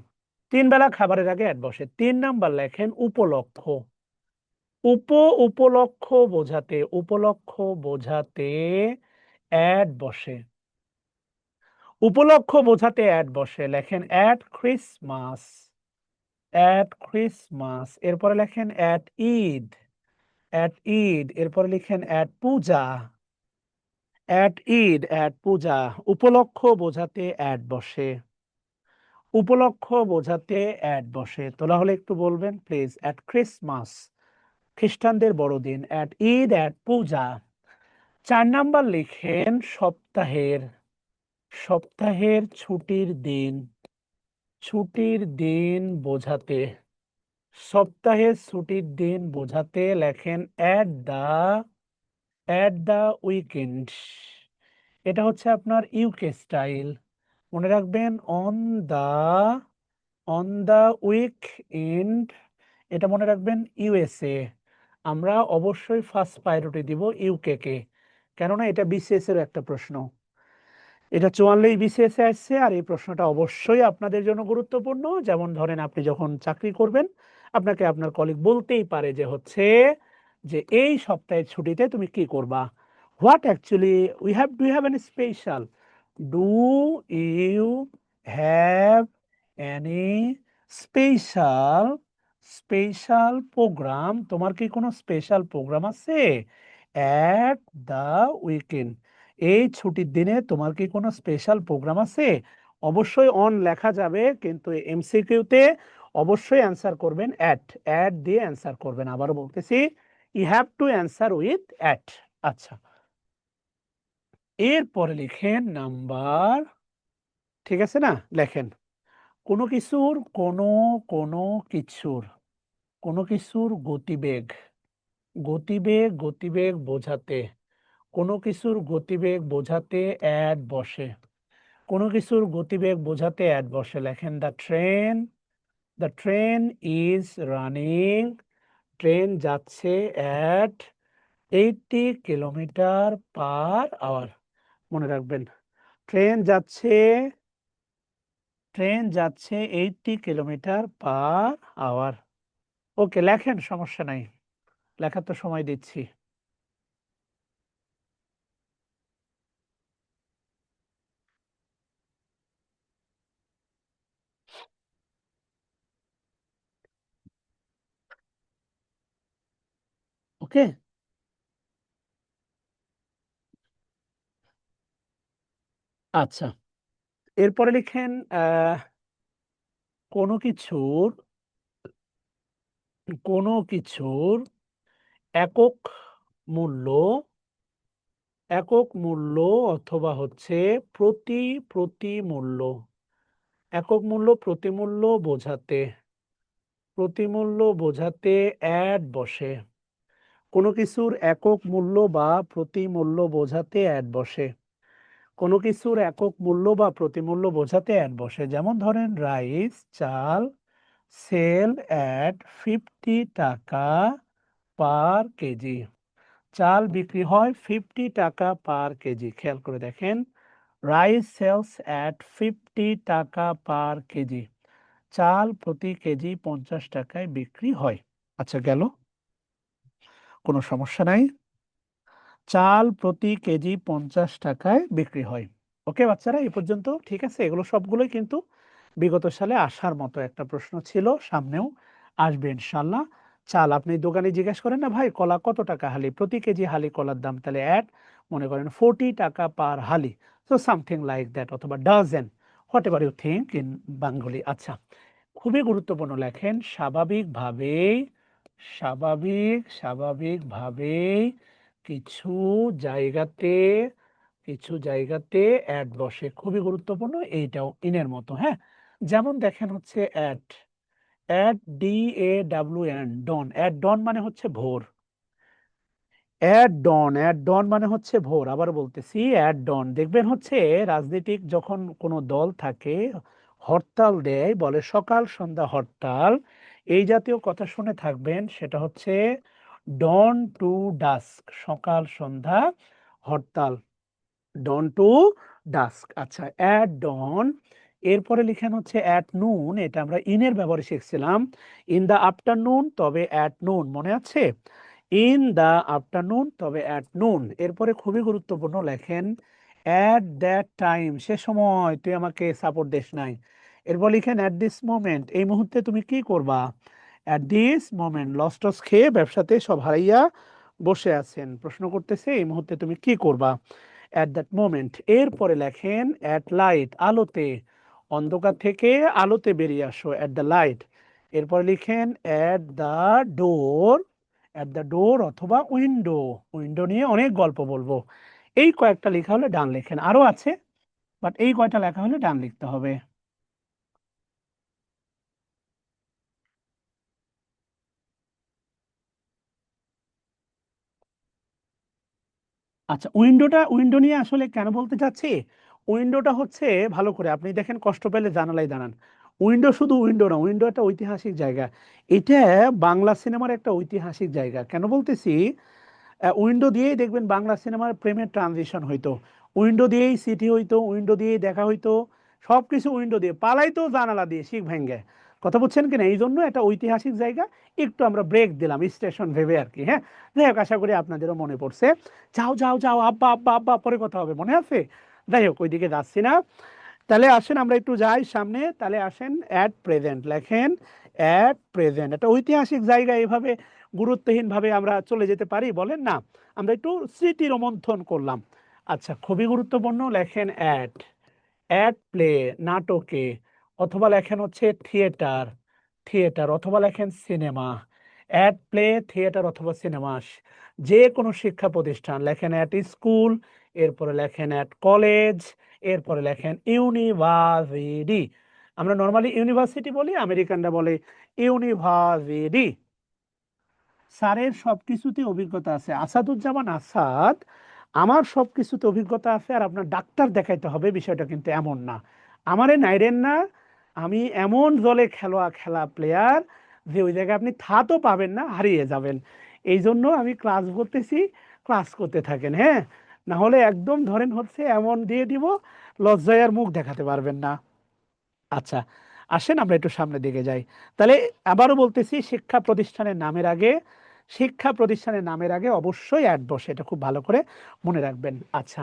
3 বেলা খাবারের আগে অ্যাড বসে। 3 নাম্বার লেখেন উপলক্ষ। উপলক্ষ বোঝাতে অ্যাড বসে। উপলক্ষ বোঝাতে অ্যাড বসে, লেখেন @ক্রিসমাস, @ক্রিসমাস। এরপরে লেখেন ঈদ, ঈদ। এরপরে লিখেন পূজা, ঈদ, পূজা। উপলক্ষ বোঝাতে অ্যাড বসে। উপলক্ষ বোঝাতে অ্যাড বসে। তোলা হলে একটু বলবেন প্লিজ। ক্রিসমাস খ্রিস্টানদের বড়দিন, ঈদ, পূজা। 4 নাম্বার লিখেন সপ্তাহের, ছুটির দিন, বোঝাতে। সপ্তাহের ছুটির দিন বোঝাতে লেখেন দ্য উইকেন্ড। এটা হচ্ছে আপনার ইউকে স্টাইল, মনে রাখবেন অন দা উইক এন্ড, এটা মনে রাখবেন ইউএসএ। আমরা অবশ্যই ফার্স্ট প্রায়োরিটি দিব ইউকে কে, কেননা এটা বিসিএস এর একটা প্রশ্ন। এটা 44 বিসিএস এ আসছে, আর এই প্রশ্নটা অবশ্যই আপনাদের জন্য গুরুত্বপূর্ণ। যেমন ধরেন, আপনি যখন চাকরি করবেন, আপনাকে আপনার কলিগ বলতেই পারে যে হচ্ছে যে এই সপ্তাহের ছুটিতে তুমি কি করবা। What actually do have any special, do you have any special, programme, তোমার কি কোনো স্পেশাল প্রোগ্রাম আছে অ্যাট দ্য উইকেন্ড, এই ছুটির দিনে তোমার কি কোনো স্পেশাল প্রোগ্রাম আছে? অবশ্যই অন লেখা যাবে, কিন্তু এমসিকিউতে অবশ্যই অ্যান্সার করবেন দিয়ে অ্যান্সার করবেন। আবারও বলতেছি, you have to answer with at. আচ্ছা, এরপরে লিখেন নাম্বার, ঠিক আছে না? লেখেন কোনো কিছুর, কোনো কিছুর, গতিবেগ, বোঝাতে, কোনো কিছুর গতিবেগ বোঝাতে অ্যাড বসে। কোনো কিছুর গতিবেগ বোঝাতে অ্যাড বসে, লেখেন the train is running, train যাচ্ছে অ্যাট 80 কিলোমিটার/আওয়ার। মনে রাখবেন, ট্রেন যাচ্ছে 80 কিলোমিটার/আওয়ার। ওকে, লেখেন, সমস্যা নাই, লেখার তো সময় দিচ্ছি। ওকে, আচ্ছা, এরপরে লিখেন কোনো কিছুর, কোনো কিছুর একক মূল্য, অথবা হচ্ছে প্রতি মূল্য, একক মূল্য, প্রতি মূল্য বোঝাতে, প্রতিমূল্য বোঝাতে অ্যাড বসে, কোনো কিছুর একক মূল্য বা প্রতিমূল্য বোঝাতে অ্যাড বসে, কোনো কিছুর একক মূল্য বা প্রতিমূল্য বোঝাতে অ্যাড বসে। যেমন ধরেন রাইস, চাল, সেল অ্যাট 50 টাকা পার কেজি। চাল বিক্রি হয় 50 টাকা পার কেজি। খেয়াল করে দেখেন, রাইস সেলস অ্যাট 50 টাকা পার কেজি। চাল প্রতি কেজি 50 টাকায় বিক্রি হয়। আচ্ছা, গেল, কোনো সমস্যা নাই। চাল প্রতি কেজি 50 টাকায় বিক্রি হয়। ওকে বাচ্চারা, এই পর্যন্ত ঠিক আছে? এগুলো সবগুলোই কিন্তু বিগত সালে আসার মতো একটা প্রশ্ন ছিল, সামনেও আসবে ইনশাল্লাহ। চাল আপনি দোকানে জিজ্ঞেস করেন না, ভাই কলা কত টাকা হালি, প্রতি কেজি হালি কলার দাম, তাহলে অ্যাড মনে করেন 40 টাকা পার হালি। সো সামথিং লাইক দ্যাট, অথবা dozen, whatever you think in Bengali. আচ্ছা, খুবই গুরুত্বপূর্ণ, লেখেন স্বাভাবিকভাবেই, স্বাভাবিকভাবেই কিছু জায়গাতে, কিছু জায়গাতে অ্যাড বসে। খুবই গুরুত্বপূর্ণ, এইটাও ইনের মতো। হ্যাঁ, যেমন দেখেন হচ্ছে অ্যাড, অ্যাড DAWN, ডন। অ্যাড ডন মানে হচ্ছে ভোর। অ্যাড ডন, অ্যাড ডন মানে হচ্ছে ভোর। আবার বলতেছি, অ্যাড ডন। দেখবেন হচ্ছে রাজনীতিক যখন কোনো দল থাকে, হরতাল দেয়, বলে সকাল সন্ধ্যা হরতাল, এই জাতীয় কথা শুনে থাকবেন। সেটা হচ্ছে ডন টু ডাস্ক, সকাল সন্ধ্যা হরতাল, ডন টু ডাস্ক। আচ্ছা, অ্যাট ডন। এরপরে লিখেন হচ্ছে অ্যাট নুন, এটা আমরা ইনের ব্যবহারে শিখছিলাম। ইন দা আফটারনুন, তবে অ্যাট নুন, মনে আছে? ইন দা আফটারনুন, তবে অ্যাট নুন। এরপরে খুবই গুরুত্বপূর্ণ, লেখেন অ্যাট দ্যাট টাইম, সে সময় তুই আমাকে সাপোর্ট দিস নাই। এরপর লিখেন অ্যাট দিস মোমেন্ট, এই মুহূর্তে তুমি কি করবা। অ্যাট দিস মোমেন্ট, লস টস খেয়ে ব্যবসাতে সব হারাইয়া বসে আছেন, প্রশ্ন করতেছে এই মুহূর্তে তুমি কি করবা, অ্যাট দ্যাট মোমেন্ট। এরপরে লেখেন অ্যাট লাইট, আলোতে, অন্ধকার থেকে আলোতে বেরিয়ে আসো, অ্যাট দ্য লাইট। এরপর লিখেন at the door, at the door অথবা উইন্ডো। উইন্ডো নিয়ে অনেক গল্প বলবো। এই কয়েকটা লেখা হলে ডান লেখেন, আরো আছে, বাট এই কয়টা লেখা হলে ডান লিখতে হবে। আচ্ছা, উইন্ডোটা, উইন্ডো নিয়ে আসলে কেন বলতে চাচ্ছি, উইন্ডোটা হচ্ছে, ভালো করে আপনি দেখেন, কষ্ট পেলে জানালায় দাঁড়ান। উইন্ডো শুধু উইন্ডো না, উইন্ডো একটা ঐতিহাসিক জায়গা। এটা বাংলা সিনেমার একটা ঐতিহাসিক জায়গা। কেন বলতেছি, উইন্ডো দিয়েই দেখবেন বাংলা সিনেমার প্রেমের ট্রানজিশন হইতো, উইন্ডো দিয়েই সিটি হইতো, উইন্ডো দিয়েই দেখা হইতো, সবকিছু উইন্ডো দিয়ে, পালাইতো জানালা দিয়ে শিখ ভেঙ্গে। কথা বুঝছেন কিনা? এই জন্য একটা ঐতিহাসিক জায়গা। একটু আমরা ব্রেক দিলাম স্টেশন ভেবে আর কি। হ্যাঁ, যাই হোক, আশা করি আপনাদেরও মনে পড়ছে। যাও যাও যাও, আব্বা আব্বা আব্বা, পরে কথা হবে, মনে আছে? যাই হোক, ওইদিকে যাচ্ছি না। তাহলে আসেন আমরা একটু যাই সামনে। তাহলে আসেন অ্যাট প্রেজেন্ট, লেখেন অ্যাট প্রেজেন্ট। একটা ঐতিহাসিক জায়গা, এভাবে গুরুত্বহীন ভাবে আমরা চলে যেতে পারি বলেন না? আমরা একটু স্মৃতি রোমন্থন করলাম। আচ্ছা, খুবই গুরুত্বপূর্ণ, লেখেন অ্যাট, অ্যাট প্লে, নাটকে, অথবা লেখেন হচ্ছে থিয়েটার, থিয়েটার, অথবা লেখেন সিনেমা। অ্যাট প্লে, থিয়েটার অথবা সিনেমা। যে কোনো শিক্ষা প্রতিষ্ঠান, লেখেন অ্যাট স্কুল, এরপরে লেখেন অ্যাট কলেজ, এরপরে লেখেন ইউনিভার্সিটি। আমরা নর্মালি ইউনিভার্সিটি বলি, আমেরিকানরা বলে ইউনিভার্সিটি। স্যারের সবকিছুতে অভিজ্ঞতা আছে, আসাদুজ্জামান আসাদ, আমার সবকিছুতে অভিজ্ঞতা আছে, আর আপনার ডাক্তার দেখাইতে হবে, বিষয়টা কিন্তু এমন না। আমারে নাইরেন না, আমি এমন দলে খেলোয়া, খেলা প্লেয়ার, যে ওই জায়গায় আপনি থাতো পাবেন না, হারিয়ে যাবেন। এই জন্য আমি ক্লাস করতেছি, ক্লাস করতে থাকেন। হ্যাঁ, না হলে একদম ধরেন হচ্ছে এমন দিয়ে দিব, লজ্জায় আর মুখ দেখাতে পারবেন না। আচ্ছা, আসেন আমরা একটু সামনের দিকে যাই। তাহলে আবারও বলতেছি, শিক্ষা প্রতিষ্ঠানের নামের আগে, শিক্ষা প্রতিষ্ঠানের নামের আগে অবশ্যই অ্যাট বসে, এটা খুব ভালো করে মনে রাখবেন। আচ্ছা,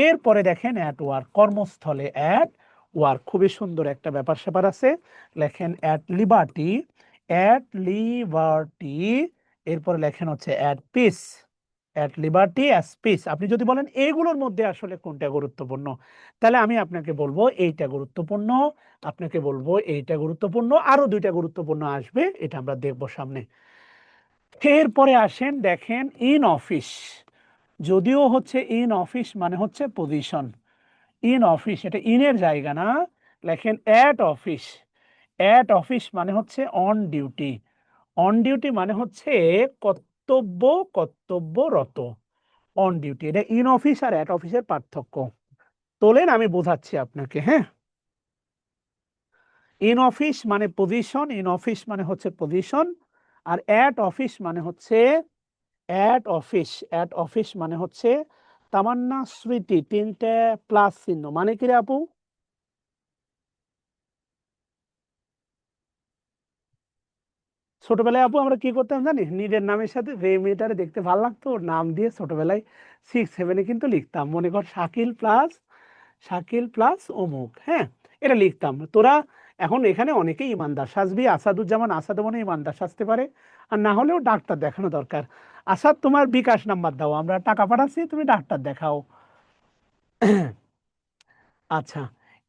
এরপরে দেখেন অ্যাট ওয়ার্ক, কর্মস্থলে অ্যাট ওয়ার্ক, খুবই সুন্দর একটা ব্যাপার স্যাপার আছে। লেখেন অ্যাট লিবার্টি, অ্যাট লিবার্টি। এরপরে লেখেন হচ্ছে at peace, at liberty as piece. আপনি যদি বলেন এগুলোর মধ্যে আসলে কোনটা গুরুত্বপূর্ণ, তাহলে আমি আপনাকে বলবো এইটা গুরুত্বপূর্ণ, আপনাকে বলবো এইটা গুরুত্বপূর্ণ, আরো দুইটা গুরুত্বপূর্ণ আসবে, এটা আমরা দেখবো সামনে। এরপরে আসেন, দেখেন ইন অফিস, যদিও হচ্ছে ইন অফিস মানে হচ্ছে পজিশন, ইন অফিস এটা ইনের জায়গা না, লেখেন অ্যাট অফিস। অ্যাট অফিস মানে হচ্ছে অন ডিউটি। অন ডিউটি মানে হচ্ছে কর্তব্য, কর্তব্যরত। অন ডিউটি, এটা ইন অফিস আর অ্যাট অফিসের পার্থক্য। তোলেন আমি বোঝাচ্ছি আপনাকে, হ্যাঁ। ইন অফিস মানে পজিশন, ইন অফিস মানে হচ্ছে পজিশন। আর অ্যাট অফিস মানে হচ্ছে অ্যাট অফিস মানে হচ্ছে তামান্না স্মৃতি, তিনটে প্লাস চিহ্ন, মানে কি রে আপু? ছোটবেলায় আপু আমরা কি করতাম জানিস, নিজের নামের সাথে যে মেয়েটারে দেখতে ভালো লাগতো ওর নাম দিয়ে ছোটবেলায় 6-7-এ কিন্তু লিখতাম, মনে কর শাকিল প্লাস অমুক, হ্যাঁ, এটা লিখতাম। তোরা এখন এখানে অনেকেই ইমানদার সাজবি, আসাদুজ্জামান আসাদ মনে হয় ইমানদার সাজতে পারে, আর না হলেও ডাক্তার দেখানো দরকার। আসাদ তোমার বিকাশ নাম্বার দাও, আমরা টাকা পাঠাচ্ছি, তুমি ডাক্তার দেখাও। আচ্ছা,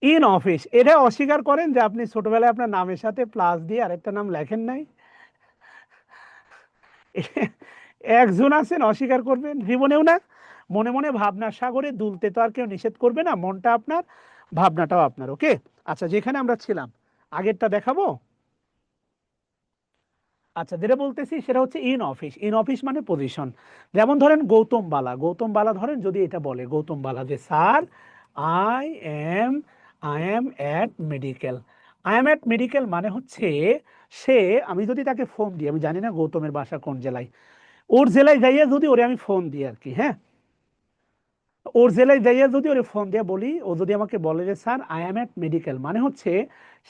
ইন অফিস, এটা অস্বীকার করেন যে আপনি ছোটবেলায় আপনার নামের সাথে প্লাস দিয়ে আরেকটা নাম লেখেন নাই? একজন আছেন অস্বীকার করবেন? জীবনেও না। মনে মনে ভাবনার সাগরে দুলতে তো আর কেউ নিষেধ করবে না, মনটা আপনার, ভাবনাটাও আপনার। ওকে, আচ্ছা, যেখানে আমরা ছিলাম, আগেরটা দেখাবো। আচ্ছা, যেটা বলতেছি সেটা হচ্ছে ইন অফিস। ইন অফিস মানে পজিশন। যেমন ধরেন গৌতম বালা ধরেন, যদি এটা বলে গৌতম বালা যে sir, I am I am at medical. I am at medical মানে হচ্ছে সে, আমি যদি তাকে ফোন দিই, আমি জানি না গৌতমের বাসা কোন জেলায়, ওর জেলায় যাইয়া যদি ওরে আমি ফোন দিই আর কি, হ্যাঁ, ওর জেলায় যাইয়া যদি ওরে ফোন দিয়ে বলি, ও যদি আমাকে বলে যে sir I am at medical, মানে হচ্ছে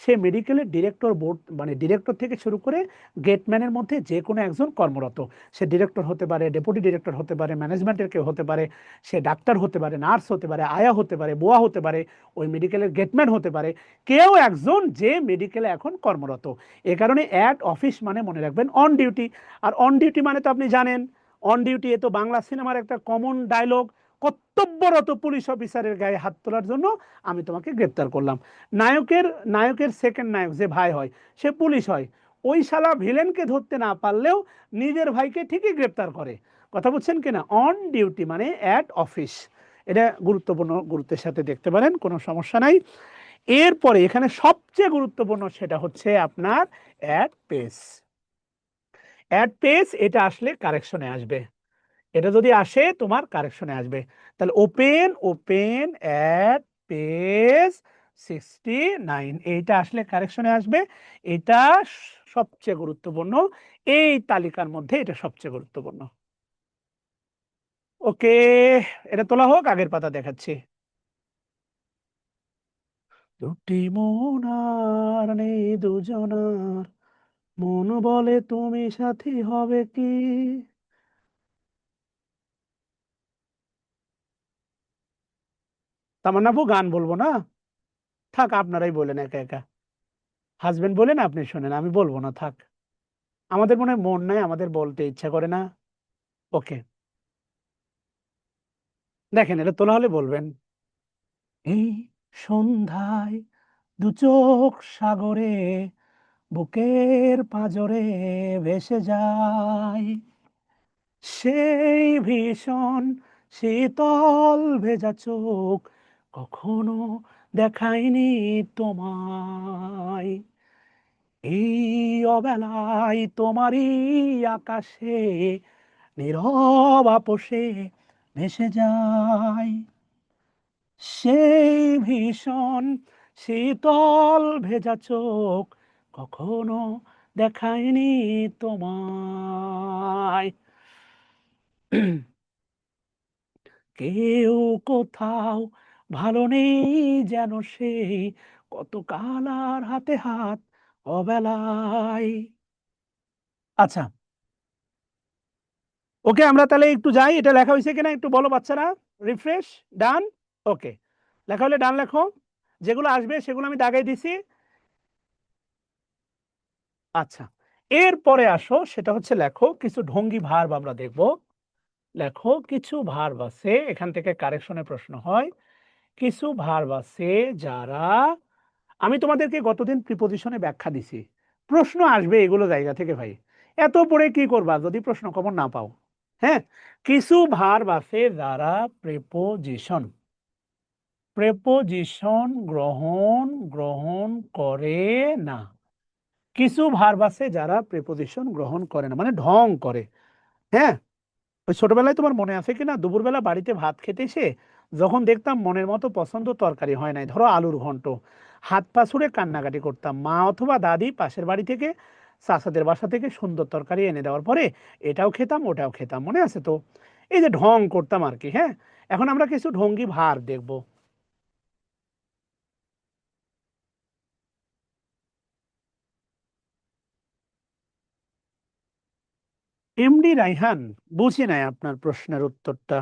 সে মেডিকেলের ডিরেক্টর বোর্ড, মানে ডিরেক্টর থেকে শুরু করে গেটম্যানের মধ্যে যে কোনো একজন কর্মরত। সে ডিরেক্টর হতে পারে, ডেপুটি ডিরেক্টর হতে পারে, ম্যানেজমেন্টের কেউ হতে পারে, সে ডাক্তার হতে পারে, নার্স হতে পারে, আয়া হতে পারে, বোয়া হতে পারে, ওই মেডিকেলের গেটম্যান হতে পারে, কেউ একজন যে মেডিকেলে এখন কর্মরত। এ কারণে অ্যাট অফিস মানে মনে রাখবেন অন ডিউটি। আর অন ডিউটি মানে তো আপনি জানেন, অন ডিউটি, এ তো বাংলা সিনেমার একটা কমন ডায়লগ, কর্তব্যরত পুলিশ অফিসারের গায়ে হাত তোলার জন্য আমি তোমাকে গ্রেপ্তার করলাম। নায়কের নায়কের সেকেন্ড নায়ক যে ভাই হয়, সে পুলিশ হয়, ওই শালা ভিলেনকে ধরতে না পারলেও নিজের ভাইকে ঠিকই গ্রেপ্তার করে। কথা বুঝছেন কিনা? অন ডিউটি মানে অ্যাট অফিস। এটা গুরুত্বপূর্ণ, গুরুত্বের সাথে দেখতে পারেন, কোনো সমস্যা নাই। এরপরে এখানে সবচেয়ে গুরুত্বপূর্ণ সেটা হচ্ছে আপনার অ্যাট পেস। অ্যাট পেস এটা আসলে কারেকশনে আসবে, এটা যদি আসে তোমার কারেকশনে আসবে। তাহলে ওপেন অ্যাট পেজ 69, এইটা আসলে কারেকশনে আসবে। এটা সবচেয়ে গুরুত্বপূর্ণ, এই তালিকার মধ্যে এটা সবচেয়ে গুরুত্বপূর্ণ। ওকে, এটা তোলা হোক, আগের পাতা দেখাচ্ছি। দুটি মন আর নেই দুজনার, মন বলে তুমি সাথী হবে কি। তামান্না আপু গান বলবো না, থাক আপনারাই বলেন একা একা। হাজবেন্ড বলেন, আপনি শোনেন, আমি বলবো না, থাক। আমাদের মনে হয় মন নাই, আমাদের বলতে ইচ্ছা করে না। ওকে, দেখেন এটা তোলা হলে বলবেন। এই সন্ধ্যায় দু চোখ সাগরে, বুকের পাঁজরে ভেসে যায়, সেই ভীষণ শীতল ভেজা চোখ কখনো দেখায়নি তোমায়, এই অবেলায় তোমারই আকাশে নীরব আপোষে ভেসে যায়, সেই ভীষণ শীতল ভেজা চোখ কখনো দেখায়নি তোমায়। কেউ কোথাও ভালো নেই যেন সেই, কত কাল আর হাতে হাত অবেলায়। আচ্ছা, ওকে, আমরা তাহলে একটু যাই, এটা লেখা হয়েছে কিনা একটু বলো বাচ্চারা। রিফ্রেশ, ডান। ওকে, লেখা হলে ডান লেখো, যেগুলো আসবে সেগুলো আমি দাগাই দিছি। আচ্ছা, এরপরে আসো, সেটা হচ্ছে লেখো কিছু ঢঙ্গি ভার্ব আমরা দেখব। লেখো কিছু ভার্ব আছে, এখান থেকে কারেকশনের প্রশ্ন হয়। কিছু ভার্ব আছে যারা, আমি তোমাদেরকে গতদিন প্রিপোজিশনে ব্যাখ্যা দিছি, প্রশ্ন আসবে এগুলো জায়গা থেকে ভাই, এত পড়ে কি করবা যদি প্রশ্ন কমন না পাও। হ্যাঁ, কিছু ভার্ব আছে যারা প্রিপোজিশন, প্রেপোজিশন গ্রহণ গ্রহণ করে না। কিছু ভার্ব আছে যারা প্রিপোজিশন গ্রহণ করে না, মানে ঢং করে। হ্যাঁ, ওই ছোটবেলায় তোমার মনে আছে কিনা, দুপুরবেলা বাড়িতে ভাত খেতে এসে যখন দেখতাম মনের মতো পছন্দ তরকারি হয় নাই, ধরো আলুর ঘন্ট, হাত পা ছুড়ে কান্নাকাটি করতাম। মা অথবা দাদি পাশের বাড়ি থেকে, চাচাদের বাসা থেকে সুন্দর তরকারি এনে দেওয়ার পরে এটাও খেতাম ওটাও খেতাম, মনে আছে তো? এই যে ঢং করতাম আর কি। হ্যাঁ, এখন আমরা কিছু ঢঙ্গি ভার দেখব। এমডি রাইহান, বুঝি নাই আপনার প্রশ্নের উত্তরটা।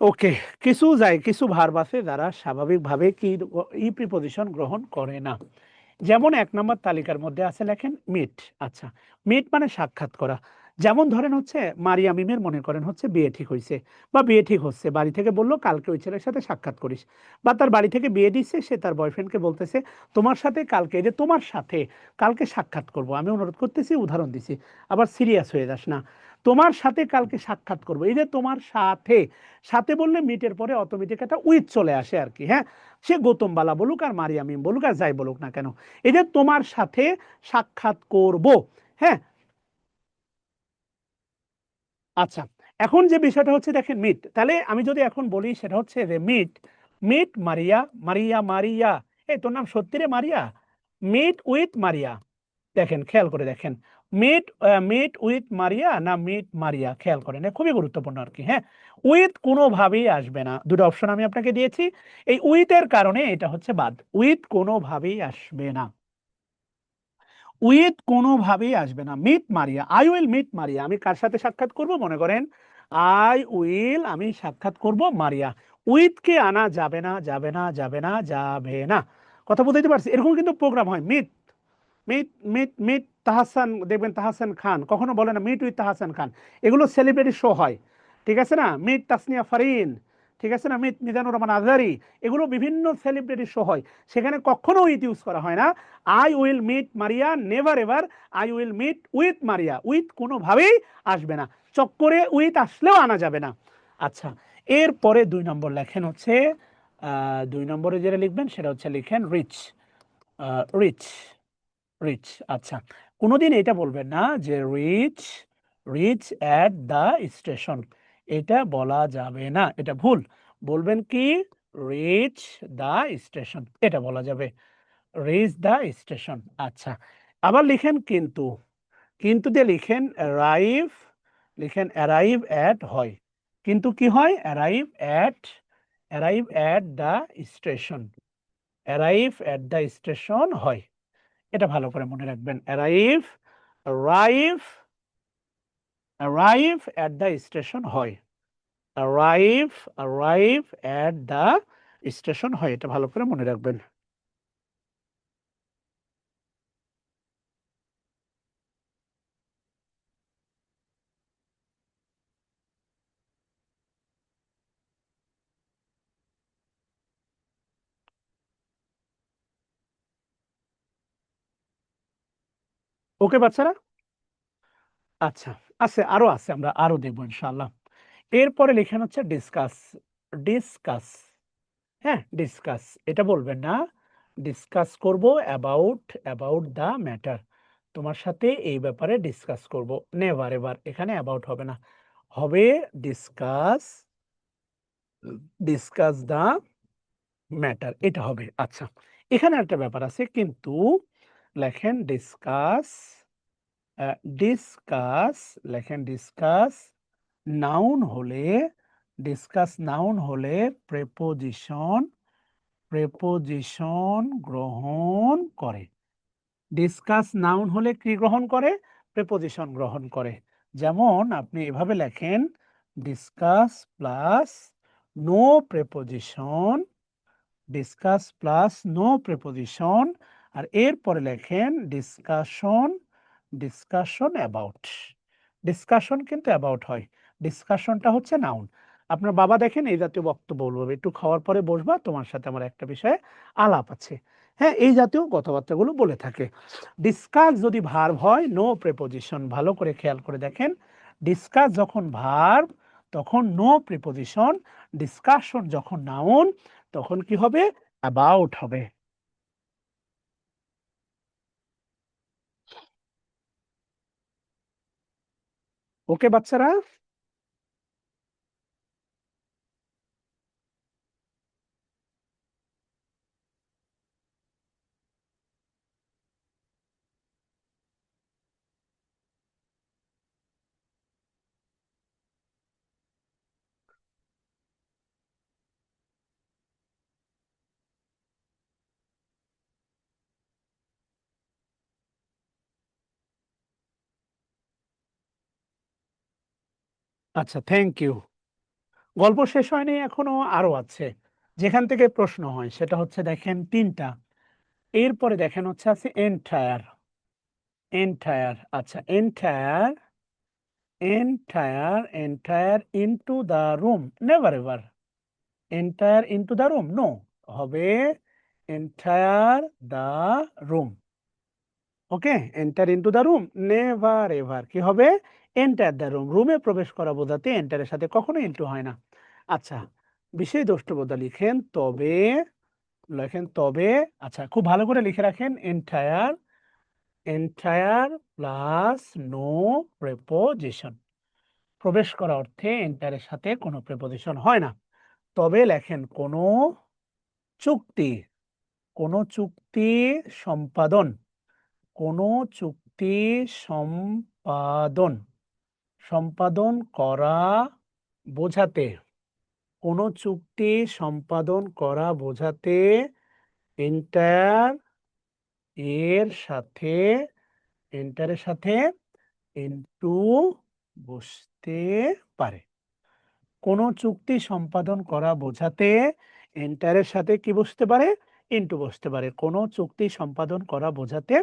ওকে, কিছু যায়, কিছু ভার্ব আছে যারা স্বাভাবিকভাবে কি ই প্রিপোজিশন গ্রহণ করে না। যেমন 1 নম্বর তালিকার মধ্যে আছে, লেখেন মিট। আচ্ছা, মিট মানে সাক্ষাৎ করা। যেমন ধরেন হচ্ছে মারিয়া মিমের মনে করেন হচ্ছে বিয়ে ঠিক হয়েছে বা বিয়ে ঠিক হচ্ছে, বাড়ি থেকে বললো কালকে ওই ছেলের সাথে সাক্ষাৎ করিস, বা তার বাড়ি থেকে বিয়ে দিচ্ছে, সে তার বয়ফ্রেন্ডকে বলতেছে তোমার সাথে কালকে, এই যে তোমার সাথে কালকে সাক্ষাৎ করব, আমি অনুরোধ করতেছি, উদাহরণ দিছি, আবার সিরিয়াস হয়ে যাস না, তোমার সাথে কালকে সাক্ষাৎ করব। এই যে তোমার সাথে, সাথে বললে মিটের পরে অটোমেটিক একটা উইথ চলে আসে আর কি। হ্যাঁ, সে গৌতম বালা বলুক আর মারিয়া মিম বলুক আর যাই বলুক না কেন, এই যে তোমার সাথে সাক্ষাৎ করব। হ্যাঁ, আচ্ছা, এখন যে বিষয়টা হচ্ছে দেখেন মিট, তাহলে আমি যদি এখন বলি সেটা হচ্ছে যে মিট, মিট মারিয়া, মারিয়া মারিয়া, এই তোর নাম সত্যি রে মারিয়া, মিট উইথ মারিয়া। দেখেন, খেয়াল করে দেখেন, মিট, মিট উইথ মারিয়া না মিট মারিয়া, খেয়াল করেন, এ খুবই গুরুত্বপূর্ণ আর কি। হ্যাঁ, উইথ কোনোভাবেই আসবে না, দুটো অপশন আমি আপনাকে দিয়েছি, এই উইথের কারণে এটা হচ্ছে বাদ, উইথ কোনোভাবেই আসবে না, উইথ কোনোভাবেই আসবে না। Meet Maria, I will meet Maria, আমি কার সাথে সাক্ষাৎ করব, মনে করেন আই উইল, আমি সাক্ষাৎ করব মারিয়া, উইথ কে আনা যাবে না, যাবে না, যাবে না, যাবে না। কথা বুঝতে পারছি? এরকম কিন্তু প্রোগ্রাম হয়, meet, meet, meet, meet Tahsan, দেখবেন তাহসান খান, কখনো বলে না মিট উইথ তাহসান খান, এগুলো সেলিব্রিটি শো হয়, ঠিক আছে না? মিট তাসনিয়া ফারিন, ঠিক আছে না? মিট মিজানুর রহমান আজহারি, এগুলো বিভিন্ন সেলিব্রিটি শো হয়, সেখানে কখনো উইথ ইউজ করা হয় না। I will meet Maria, never ever I will meet with Maria, with কোনোভাবেই আসবে না, চক্করে উইথ আসলেও আনা যাবে না। আচ্ছা, এরপরে 2 নম্বর লেখেন হচ্ছে, 2 নম্বরে যেটা লিখবেন সেটা হচ্ছে লিখেন রিচ, রিচ, রিচ। আচ্ছা, কোনোদিন এটা বলবেন না যে reach, reach at the station, এটা বলা যাবে না, এটা ভুল। বলবেন কি, রিচ দ্য স্টেশন, এটা বলা যাবে, রিচ দ্য স্টেশন। আচ্ছা, আবার লিখেন কিন্তু, কিন্তু দিয়ে লিখেন অ্যারাইভ, লিখেন অ্যারাইভ অ্যাট হয়, কিন্তু কি হয়, arrive at, arrive at the station, arrive at the station হয়, এটা ভালো করে মনে রাখবেন, arrive, arrive, arrive at the station হয়, arrive, arrive at the station হয়, এটা ভালো করে মনে রাখবেন। ওকে বাচ্চারা? আচ্ছা, আছে, আরো আছে, আমরা আরো দেখবো ইনশাআল্লাহ। এরপরে লেখেন হচ্ছে ডিসকাস, ডিসকাস। হ্যাঁ, ডিসকাস, এটা বলবেন না, ডিসকাস করব অ্যাবাউট, অ্যাবাউট দ্য ম্যাটার, তোমার সাথে এই ব্যাপারে ডিসকাস করব, নেভার এভার, এখানে অ্যাবাউট হবে না, হবে ডিসকাস, ডিসকাস দ্য ম্যাটার, এটা হবে। আচ্ছা, এখানে একটা ব্যাপার আছে কিন্তু, লেখেন ডিসকাস, ডিসকাস, লেখেন ডিসকাস নাউন হলে, ডিসকাস নাউন হলে প্রেপোজিশন, প্রেপোজিশন গ্রহণ করে, ডিসকাস নাউন হলে কি গ্রহণ করে, প্রেপোজিশন গ্রহণ করে। যেমন আপনি এভাবে লেখেন, discuss plus no preposition, discuss plus no preposition, আর এরপরে লেখেন ডিসকাশন, ডিসকাশন অ্যাবাউট, ডিসকাশন কিন্তু অ্যাবাউট হয়, ডিসকাশনটা হচ্ছে নাউন। আপনার বাবা দেখেন এই জাতীয় বক্তব্য বলবে, একটু খাওয়ার পরে বসবা, তোমার সাথে আমার একটা বিষয়ে আলাপ আছে। হ্যাঁ, এই জাতীয় কথাবার্তাগুলো বলে থাকে। ডিসকাস যদি ভার্ব হয়, নো প্রিপোজিশন, ভালো করে খেয়াল করে দেখেন, ডিসকাস যখন ভার্ব তখন নো প্রিপোজিশন, ডিসকাশন যখন নাউন তখন কি হবে, অ্যাবাউট হবে। ওকে বাচ্চারা? আচ্ছা, থ্যাংক ইউ। গল্প শেষ হয়নি, এখনো আরো আছে। যেখান থেকে প্রশ্ন হয় সেটা হচ্ছে দেখেন ৩টা। এরপরে দেখেন হচ্ছে আছে এন্টায়ার। এন্টায়ার, আচ্ছা entire, entire into the room, never ever. Entire into the room, no, হবে entire the room. Okay, enter into the room, never ever কি হবে? Enter the room. রুমে প্রবেশ করা বোঝাতে এন্টারের সাথে কখনো ইনটু হয় না। আচ্ছা, বিশেষ দ্রষ্টবোধা লিখেন তবে, লেখেন তবে, আচ্ছা খুব ভালো করে লিখে রাখেন enter, enter plus no preposition. প্রবেশ করা অর্থে এন্টারের সাথে কোনো প্রেপোজিশন হয় না। তবে লেখেন কোনো চুক্তি, কোনো চুক্তি সম্পাদন, কোনো চুক্তি সম্পাদন, সম্পাদন করা বোঝাতে, কোনো চুক্তি সম্পাদন করা বোঝাতে এন্টায়ার এর সাথে, এন্টারের সাথে ইনটু বসতে পারে। কোনো চুক্তি সম্পাদন করা বোঝাতে এন্টারের সাথে কি বসতে পারে? ইনটু বসতে পারে। কোনো চুক্তি সম্পাদন করা বোঝাতে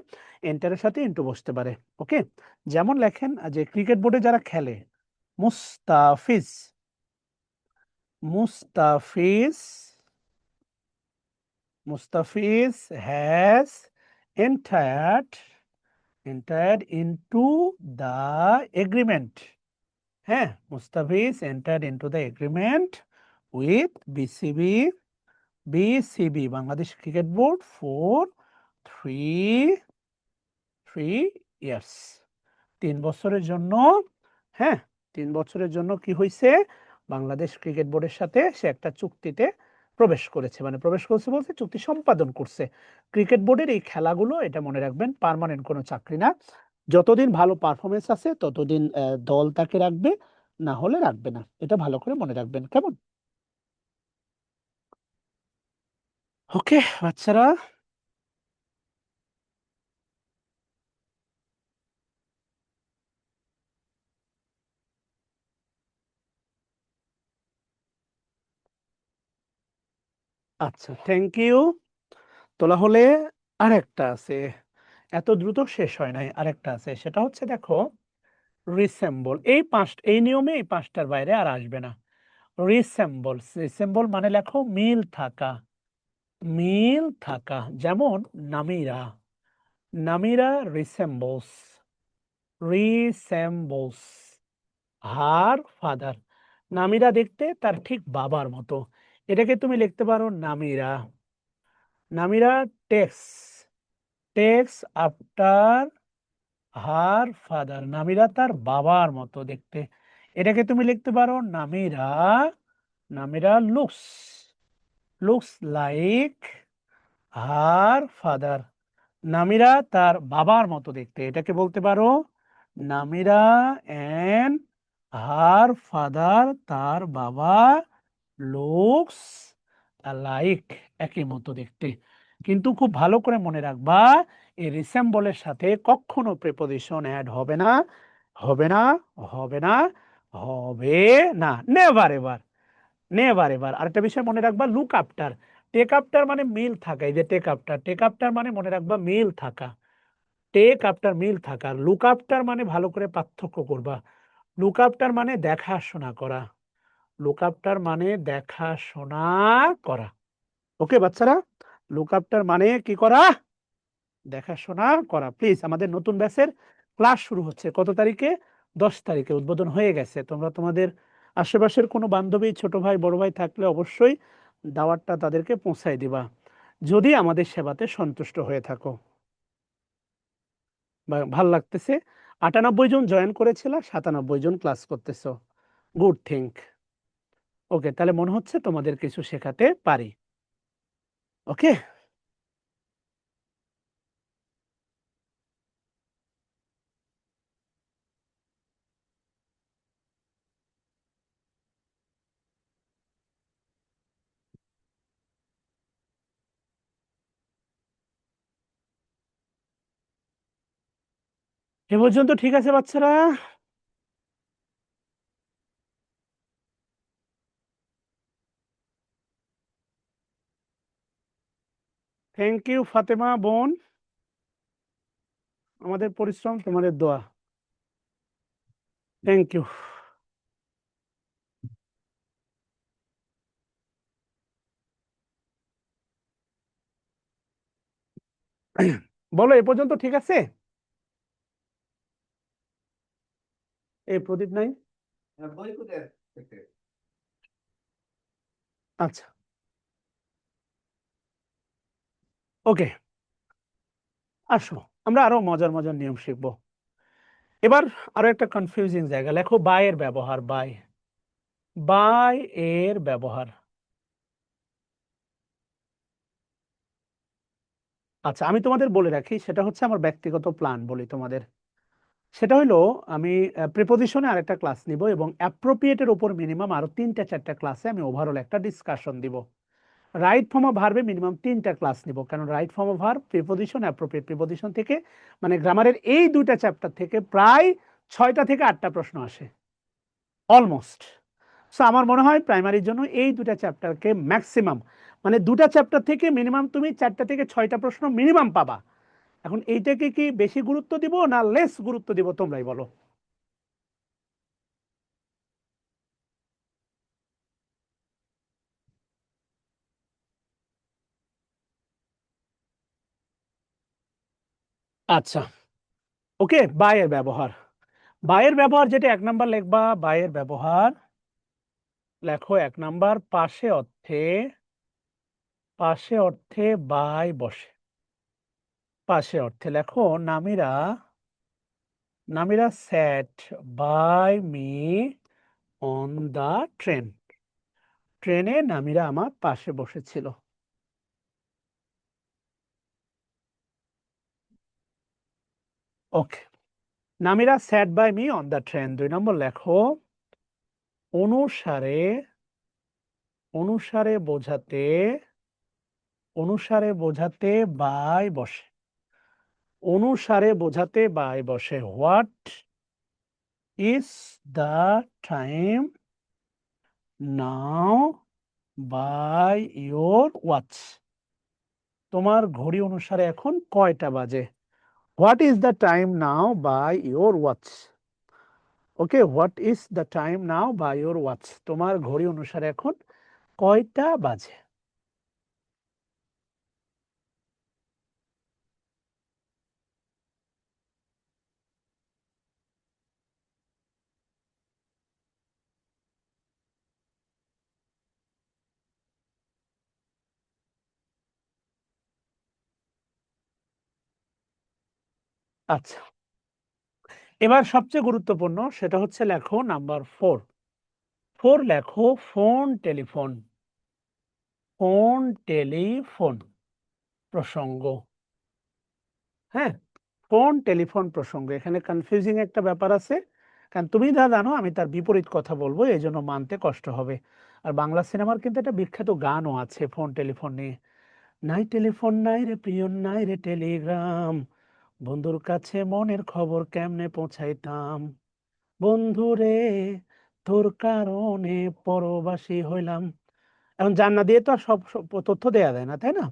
এন্টারের সাথে ইনটু বসতে পারে। ওকে, যেমন লেখেন যে ক্রিকেট বোর্ডে যারা খেলে, Mustafiz, Mustafiz, Mustafiz has entered, entered into the agreement. হ্যাঁ, Mustafiz entered into the agreement with BCB, BCB Bangladesh cricket board for 3 years, 3 বছরের জন্য। হ্যাঁ, 3 বছরের জন্য কি হয়েছে? বাংলাদেশ ক্রিকেট বোর্ডের সাথে সে একটা চুক্তিতে প্রবেশ করেছে। মানে প্রবেশ করেছে বলতে চুক্তি সম্পাদন করছে। ক্রিকেট বোর্ডের এই খেলাগুলো, এটা মনে রাখবেন, পার্মানেন্ট কোনো চাকরি না। যতদিন ভালো পারফরমেন্স আছে ততদিন দল তাকে রাখবে, না হলে রাখবে না। এটা ভালো করে মনে রাখবেন, কেমন? ওকে বাচ্চারা? আচ্ছা, থ্যাংক ইউ। তাহলে আরেকটা আছে, এত দ্রুত শেষ হয় নাই, আরেকটা আছে, সেটা হচ্ছে দেখো রিসেম্বল। এই নিয়মে এই 5টার বাইরে আর আসবে না। রিসেম্বল, রিসেম্বল মানে লেখো মিল থাকা, মিল থাকা। যেমন Namira, Namira resembles, resembles her father. Namira দেখতে তার ঠিক বাবার মতো। এটাকে তুমি লিখতে পারো Namira, Namira takes, takes after her father. Namira তার বাবার মতো দেখতে। এটাকে তুমি লিখতে পারো Namira, Namira looks, looks like her father. Namira তার বাবার মতো দেখতে। এটাকে বলতে পারো নামিরা এন্ড হার ফাদার, তার বাবা লুকস লাইক, একই মতো দেখতে। কিন্তু খুব ভালো করে মনে রাখবা, এই রিসেম্বলের সাথে কখনো প্রিপোজিশন অ্যাড হবে না, হবে না, হবে না, হবে না, নেভার এভার, নেভার এভার। আরেকটা বিষয় মনে রাখবা, লুক আফটার, টেক আফটার মানে মিল থাকা। এই যে টেক আফটার, টেক আফটার মানে মনে রাখবা মিল থাকা। টেক আফটার মিল থাকা। লুক আফটার মানে ভালো করে পার্থক্য করবা। লুক আফটার মানে দেখাশোনা করা, লুক আফটার মানে দেখাশোনা করা। ওকে বাচ্চারা? লুক আফটার মানে কি করা? দেখাশোনা করা। প্লিজ, আমাদের নতুন ব্যাচের ক্লাস শুরু হচ্ছে কত তারিখে? 10 তারিখে উদ্বোধন হয়ে গেছে। তোমরা তোমাদের আশেপাশের কোনো বান্ধবী, ছোট ভাই, বড় ভাই থাকলে অবশ্যই দাওয়াতটা তাদেরকে পৌঁছায় দিবা, যদি আমাদের সেবাতে সন্তুষ্ট হয়ে থাকো বা ভাল লাগতেছে। 98 জন জয়েন করেছিল, 97 জন ক্লাস করতেছো। Good think. ওকে, তাহলে মনে হচ্ছে তোমাদের কিছু শেখাতে পারি। ওকে। এ পর্যন্ত ঠিক আছে বাচ্চারা? থ্যাংক ইউ ফাতেমা বোন, আমাদের পরিশ্রম তোমাদের দোয়া। Thank you. বলো, এ পর্যন্ত ঠিক আছে? এই প্রদীপ নাই? আচ্ছা, ওকে, আসো আমরা আরো মজার মজার নিয়ম শিখবো। এবার আরো একটা কনফিউজিং জায়গা, লেখো বাই এর ব্যবহার। বাই, বাই এর ব্যবহার। আচ্ছা, আমি তোমাদের বলে রাখি, সেটা হচ্ছে আমার ব্যক্তিগত প্ল্যান বলি তোমাদের। সেটা হলো, আমি প্রিপোজিশনে আরেকটা ক্লাস নিব এবং অ্যাপ্রোপ্রিয়েটের উপর মিনিমাম আরো 3টা 4টা ক্লাসে আমি ওভারঅল একটা ডিসকাশন দিব। রাইট ফর্ম অফ ভার্বে মিনিমাম 3টা ক্লাস নিব, কারণ right form of verb, preposition, appropriate preposition থেকে, মানে গ্রামারের এই 2টা চ্যাপ্টার থেকে প্রায় 6টা থেকে 8টা প্রশ্ন আসে অলমোস্ট। সো আমার মনে হয় প্রাইমারির জন্য এই 2টা চ্যাপ্টারকে ম্যাক্সিমাম, মানে 2টা চ্যাপ্টার থেকে মিনিমাম তুমি 4টা থেকে 6টা প্রশ্ন মিনিমাম পাবা। এখন এইটাকে কি বেশি গুরুত্ব দিব না লেস গুরুত্ব দিব, তোমরাই বলো। আচ্ছা, ওকে, বায়ের ব্যবহার। বায়ের ব্যবহার যেটা 1 নাম্বার লিখবা, বায়ের ব্যবহার লেখো 1 নাম্বার, পাশে অর্থে, পাশে অর্থে বাই বসে। পাশে অর্থে লেখো Namira, Namira sat by me on the train. ট্রেনে নামিরা আমার পাশে বসেছিল। Okay, Namira sat by me on the train. 2 নম্বর লেখো অনুসারে, অনুসারে বোঝাতে, অনুসারে বোঝাতে বাই বসে। অনুসারে বোঝাতে বাই বসে। What is the time now by your watch. তোমার ঘড়ি অনুসারে এখন কয়টা বাজে? What is the time now by your watch. Okay, what is the time now by your watch, তোমার ঘড়ি অনুসারে এখন কয়টা বাজে? আচ্ছা, এবার সবচেয়ে গুরুত্বপূর্ণ সেটা হচ্ছে লেখো নাম্বার 4। 4 লেখো ফোন টেলিফোন। ফোন টেলিফোন প্রসঙ্গ। হ্যাঁ, ফোন টেলিফোন প্রসঙ্গ। এখানে কনফিউজিং একটা ব্যাপার আছে, কারণ তুমি যা জানো আমি তার বিপরীত কথা বলবো, এই জন্য মানতে কষ্ট হবে। আর বাংলা সিনেমার কিন্তু একটা বিখ্যাত গানও আছে ফোন টেলিফোন নিয়ে। নাই টেলিফোন নাই রে প্রিয়, নাই রে টেলিগ্রাম, বন্ধুর কাছে মনের খবর কেমনে পৌঁছাইতাম, বন্ধু রে তোর কারণে পরবাসী হইলাম। এখন জান্না দিয়ে তো আর সব সব তথ্য দেয়া যায় না, তাই না?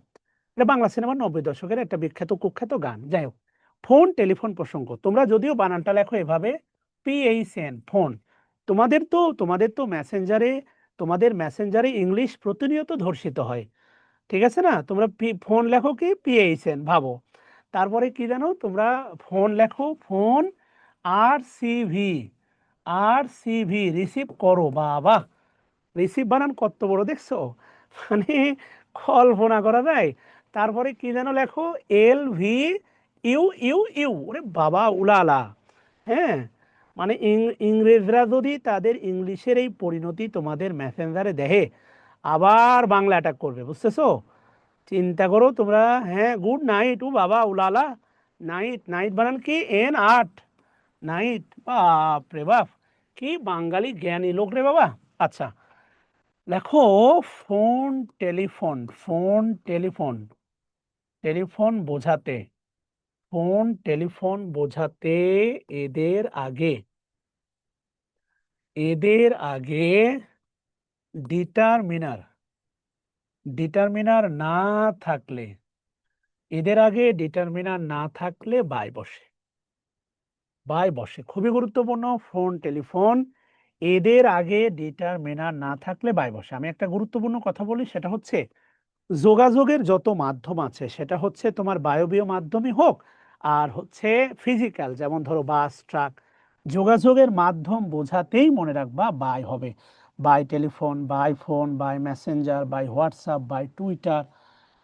এটা বাংলা সিনেমার 90 দশকের একটা বিখ্যাত কুখ্যাত গান। যাই হোক, ফোন টেলিফোন প্রসঙ্গ, তোমরা যদিও বানানটা লেখো এভাবে, PHN ফোন। তোমাদের তো মেসেঞ্জারে, তোমাদের মেসেঞ্জারে ইংলিশ প্রতিনিয়ত ধর্ষিত হয়, ঠিক আছে না? তোমরা ফোন লেখো কি PHN, ভাবো। তারপরে কি জানো তোমরা, ফোন লেখো ফোন RCV, RCV রিসিভ করো। বাবা, রিসিভ বানান কত বড় দেখছো, মানে কল্পনা করা যায়। তারপরে কি যেন লেখো LV ইউ ইউ ইউ, ওরে বাবা উলালা, হ্যাঁ, মানে ইংরেজরা যদি তাদের ইংলিশের এই পরিণতি তোমাদের মেসেঞ্জারে দেখে, আবার বাংলা অ্যাটাক করবে, বুঝতেছো? চিন্তা করো তোমরা। হ্যাঁ, গুড নাইট, ও বাবা উলালা, নাইট, নাইট বানান কি, এন আট, নাইট, বাপ রে বাপ, কি বাঙালি জ্ঞানী লোক রে বাবা। আচ্ছা, লেখো phone, telephone, phone telephone, telephone বোঝাতে, ফোন টেলিফোন বোঝাতে এদের আগে, এদের আগে ডিটারমিনার, ডিটারমিনার না থাকলে, এদের আগে ডিটারমিনার না থাকলে বাই বসে, বাই বসে, খুবই গুরুত্বপূর্ণ। ফোন টেলিফোন, এদের আগে ডিটারমিনার না থাকলে বাই বসে। আমি একটা গুরুত্বপূর্ণ কথা বলি, সেটা হচ্ছে যোগাযোগের যত মাধ্যম আছে, সেটা হচ্ছে তোমার বায়বীয় মাধ্যমই হোক আর হচ্ছে ফিজিক্যাল, যেমন ধরো বাস, ট্রাক, যোগাযোগের মাধ্যম বোঝাতেই মনে রাখবা বাই হবে। By telephone, by phone, by messenger, by WhatsApp, by Twitter,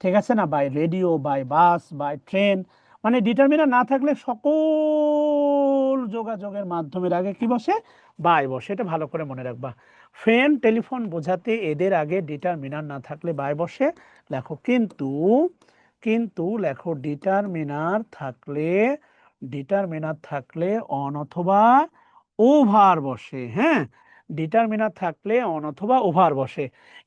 ঠিক আছে না, by radio, by bus, by train. মানে ডিটারমিনার না থাকলে সকল যোগাযোগের মাধ্যমের আগে কি বসে, বাই বসে। এটা ভালো করে মনে রাখবা। ফ্রেন টেলিফোন বোঝাতে এদের আগে ডিটারমিনার না থাকলে বাই বসে। লেখো কিন্তু, কিন্তু লেখো ডিটারমিনার থাকলে, ডিটারমিনার থাকলে অন অথবা ওভার বসে। হ্যাঁ, ডিটারমিনার থাকলে অন অথবা ওভার বসে।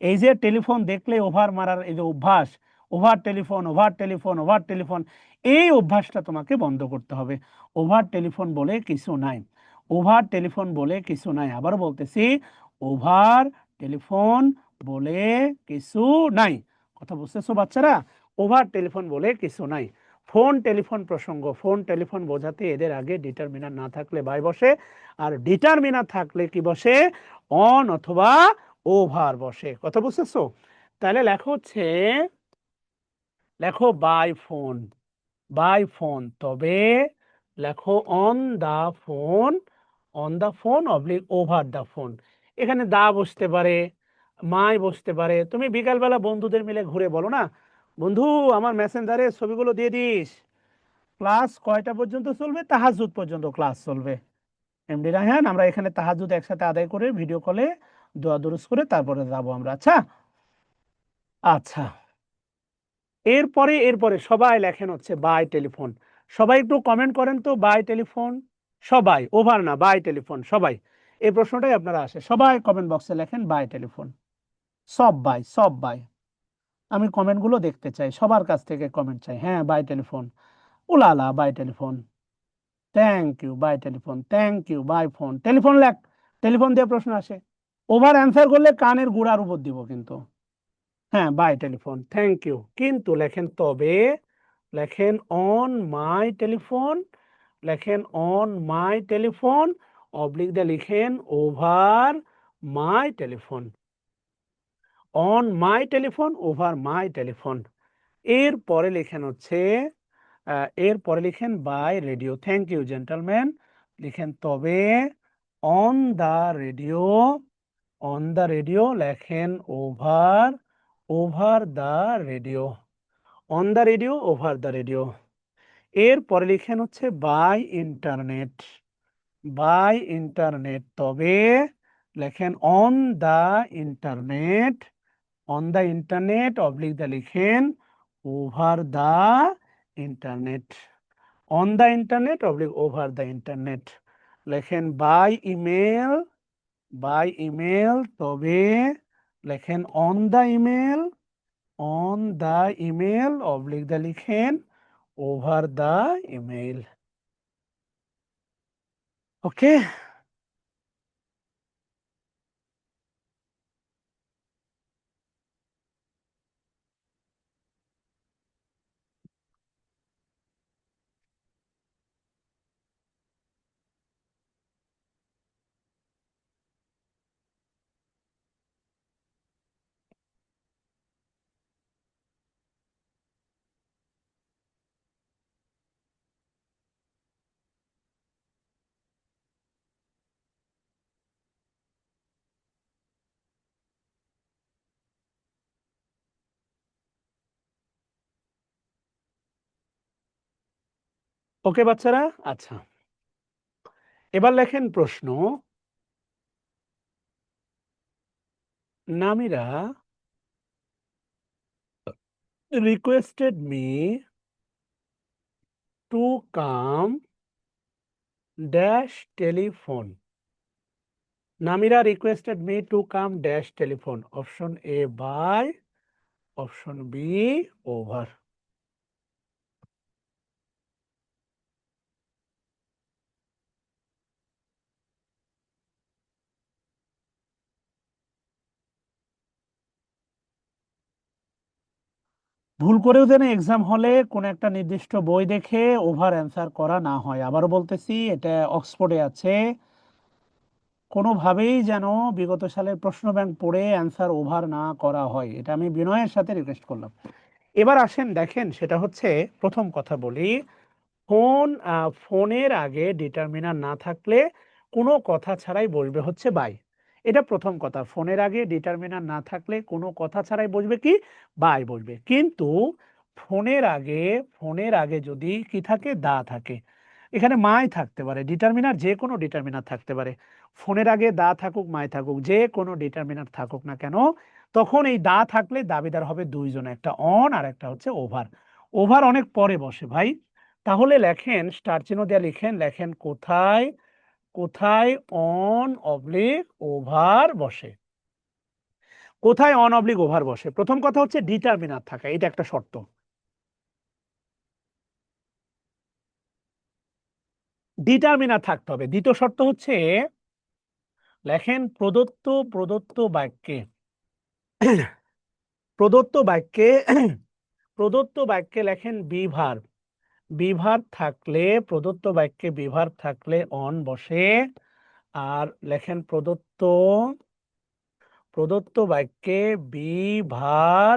এই যে টেলিফোন দেখলে ওভার মারার এই যে অভ্যাস, over telephone, over telephone, over telephone, এই অভ্যাসটা তোমাকে বন্ধ করতে হবে। ওভার টেলিফোন বলে কিছু নাই, ওভার টেলিফোন বলে কিছু নাই। আবার বলতেছি, ওভার টেলিফোন বলে কিছু নাই। কথা বুঝতেছো বাচ্চারা? ওভার টেলিফোন বলে কিছু নাই। ফোন টেলিফোন প্রসঙ্গ, ফোন টেলিফোন বোঝাতে এদের আগে ডিটারমিনার না থাকলে বাই বসে, আর ডিটারমিনার থাকলে কি বসে, অন অথবা ওভার বসে। কথা বুঝতেছো? তাহলে লেখো হচ্ছে, লেখো বাই ফোন, বাই ফোন, তবে লেখো on the phone, on the phone oblique over the phone. এখানে দা বসতে পারে, মাই বসতে পারে। তুমি বিকালবেলা বন্ধুদের মিলে ঘুরে বলো না, বন্ধু আমার মেসেঞ্জারে ছবিগুলো দিয়ে দিস, ক্লাস কয়টা পর্যন্ত চলবে, তাহাজ্জুদ পর্যন্ত ক্লাস চলবে। এমডি রায়হান, আমরা এখানে তাহাজ্জুদ একসাথে আদায় করে ভিডিও কলে দোয়া দুরুজ করে তারপরে যাবো আমরা। আচ্ছা, আচ্ছা, এরপরে, এরপরে সবাই লেখেন হচ্ছে বাই টেলিফোন। সবাই একটু কমেন্ট করেন তো, বাই টেলিফোন। সবাই, ওভার না, বাই টেলিফোন সবাই। এই প্রশ্নটাই আপনারা আসে, সবাই কমেন্ট বক্সে লেখেন বাই টেলিফোন। সব বাই, সব বাই। আমি কমেন্টগুলো দেখতে চাই, সবার কাছ থেকে কমেন্ট চাই। হ্যাঁ, বাই টেলিফোন, উলালা, by telephone, thank you, by telephone, thank you, by phone, telephone লেখ, টেলিফোন দিয়ে প্রশ্ন আসে। ওভার অ্যান্সার করলে কানের গুড়ার উপর দিব কিন্তু। হ্যাঁ, বাই টেলিফোন, থ্যাংক ইউ, কিন্তু লেখেন তবে, লেখেন অন মাই টেলিফোন, লেখেন অন মাই টেলিফোন অবলিক দিয়ে লিখেন over my telephone, on my telephone over my telephone. এর পরে লেখেন হচ্ছে, এর পরে লিখেন by radio, thank you gentleman, লিখেন তবে on the radio, on the radio লেখেন over, over the radio, on the radio, over the radio. এর পরে লিখেন হচ্ছে বাই ইন্টারনেট, বাই ইন্টারনেট, তবে লেখেন on the internet, on the internet oblique the লিখেন over the internet, on the internet oblique over the internet. লেখেন by email, by email, তবে লেখেন on the email, on the email oblique the লিখেন over দা email. ওকে, ওকে বাচ্চারা। আচ্ছা, এবার লেখেন প্রশ্ন, Namira requested me to come dash telephone. Namira requested me to come dash telephone. Option A by, option B over. ভুল করেও যেন এক্সাম হলে কোন একটা নির্দিষ্ট বই দেখে ওভার অ্যান্সার করা না হয়। আবারও বলতেছি, এটা অক্সফোর্ডে আছে। কোনোভাবেই যেন বিগত সালের প্রশ্ন ব্যাংক পড়ে অ্যান্সার ওভার না করা হয়, এটা আমি বিনয়ের সাথে রিকোয়েস্ট করলাম। এবার আসেন দেখেন, সেটা হচ্ছে প্রথম কথা বলি, ফোনের আগে ডিটারমিনার না থাকলে কোনো কথা ছাড়াই বসবে হচ্ছে বাই। এটা প্রথম কথা, ফোনের আগে ডিটারমিনার না থাকলে কোনো কথা ছাড়াই বসবে কি, বাই বসবে। কিন্তু ফোনের আগে যদি কি থাকে, দা থাকে, এখানে মাই থাকতে পারে, ডিটারমিনার যে কোনো ডিটারমিনার থাকতে পারে। ফোনের আগে দা থাকুক মাই থাকুক, যে কোনো ডিটারমিনার থাকুক না কেন, তখন এই দা থাকলে দাবিদার হবে দুইজন, একটা অন আর একটা হচ্ছে ওভার। ওভার অনেক পরে বসে ভাই। তাহলে লেখেন, স্টার চিহ্ন দিয়ে লিখেন, লেখেন কোথায় কোথায় অন অবলিক ওভার বসে। কোথায় অন অবলিক ওভার বসে? প্রথম কথা হচ্ছে ডিটারমিনার থাকা, এটা একটা শর্ত। ডিটারমিনার থাকতে হবে। দ্বিতীয় শর্ত হচ্ছে, লেখেন প্রদত্ত বাক্যে প্রদত্ত বাক্যে প্রদত্ত বাক্যে লেখেন বিভার। বিভার থাকলে, প্রদত্ত বাক্যে বিভার থাকলে অন বসে। আর লেখেন প্রদত্ত বাক্যে বিভার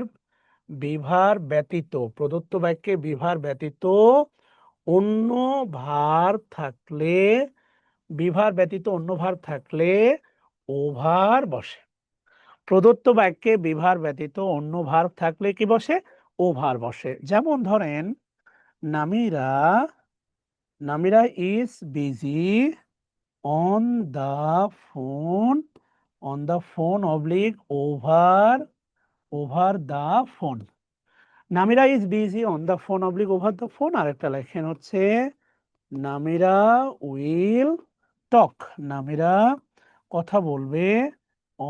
বিভার ব্যতীত, প্রদত্ত বাক্যে বিভার ব্যতীত অন্য ভার থাকলে, বিভার ব্যতীত অন্য ভার থাকলে ওভার বসে। প্রদত্ত বাক্যে বিভার ব্যতীত অন্য ভার থাকলে কি বসে, ওভার বসে। যেমন ধরেন, Namira Namira is busy on the phone, on the phone oblique over the phone. Namira is busy on the phone oblique over the phone. আরেকটা লেখেন হচ্ছে, নামিরা উইল টক, নামিরা কথা বলবে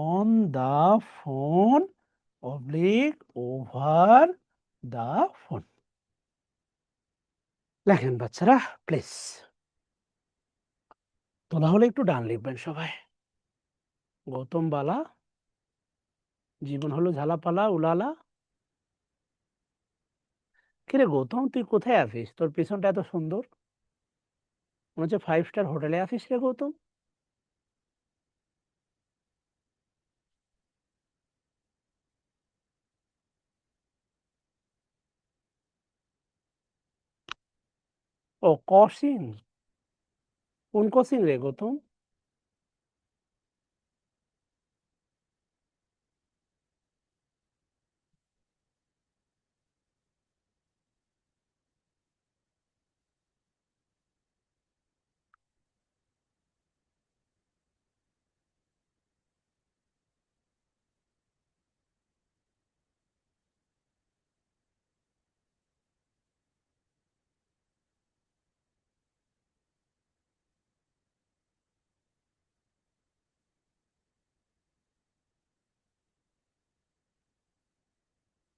on the phone oblique over the phone. লেখেন বাচ্চারা প্লিজ। তোলা হলে একটু ডান লিখবেন সবাই। গৌতম বালা, জীবন হলো ঝালাপালা উলালা। কিরে গৌতম, তুই কোথায় আছিস? তোর পিছনটা এত সুন্দর, মনে হচ্ছে 5 স্টার হোটেলে আছিস রে গৌতম। ও কোচিং, কোন কোচিং রে গৌতম?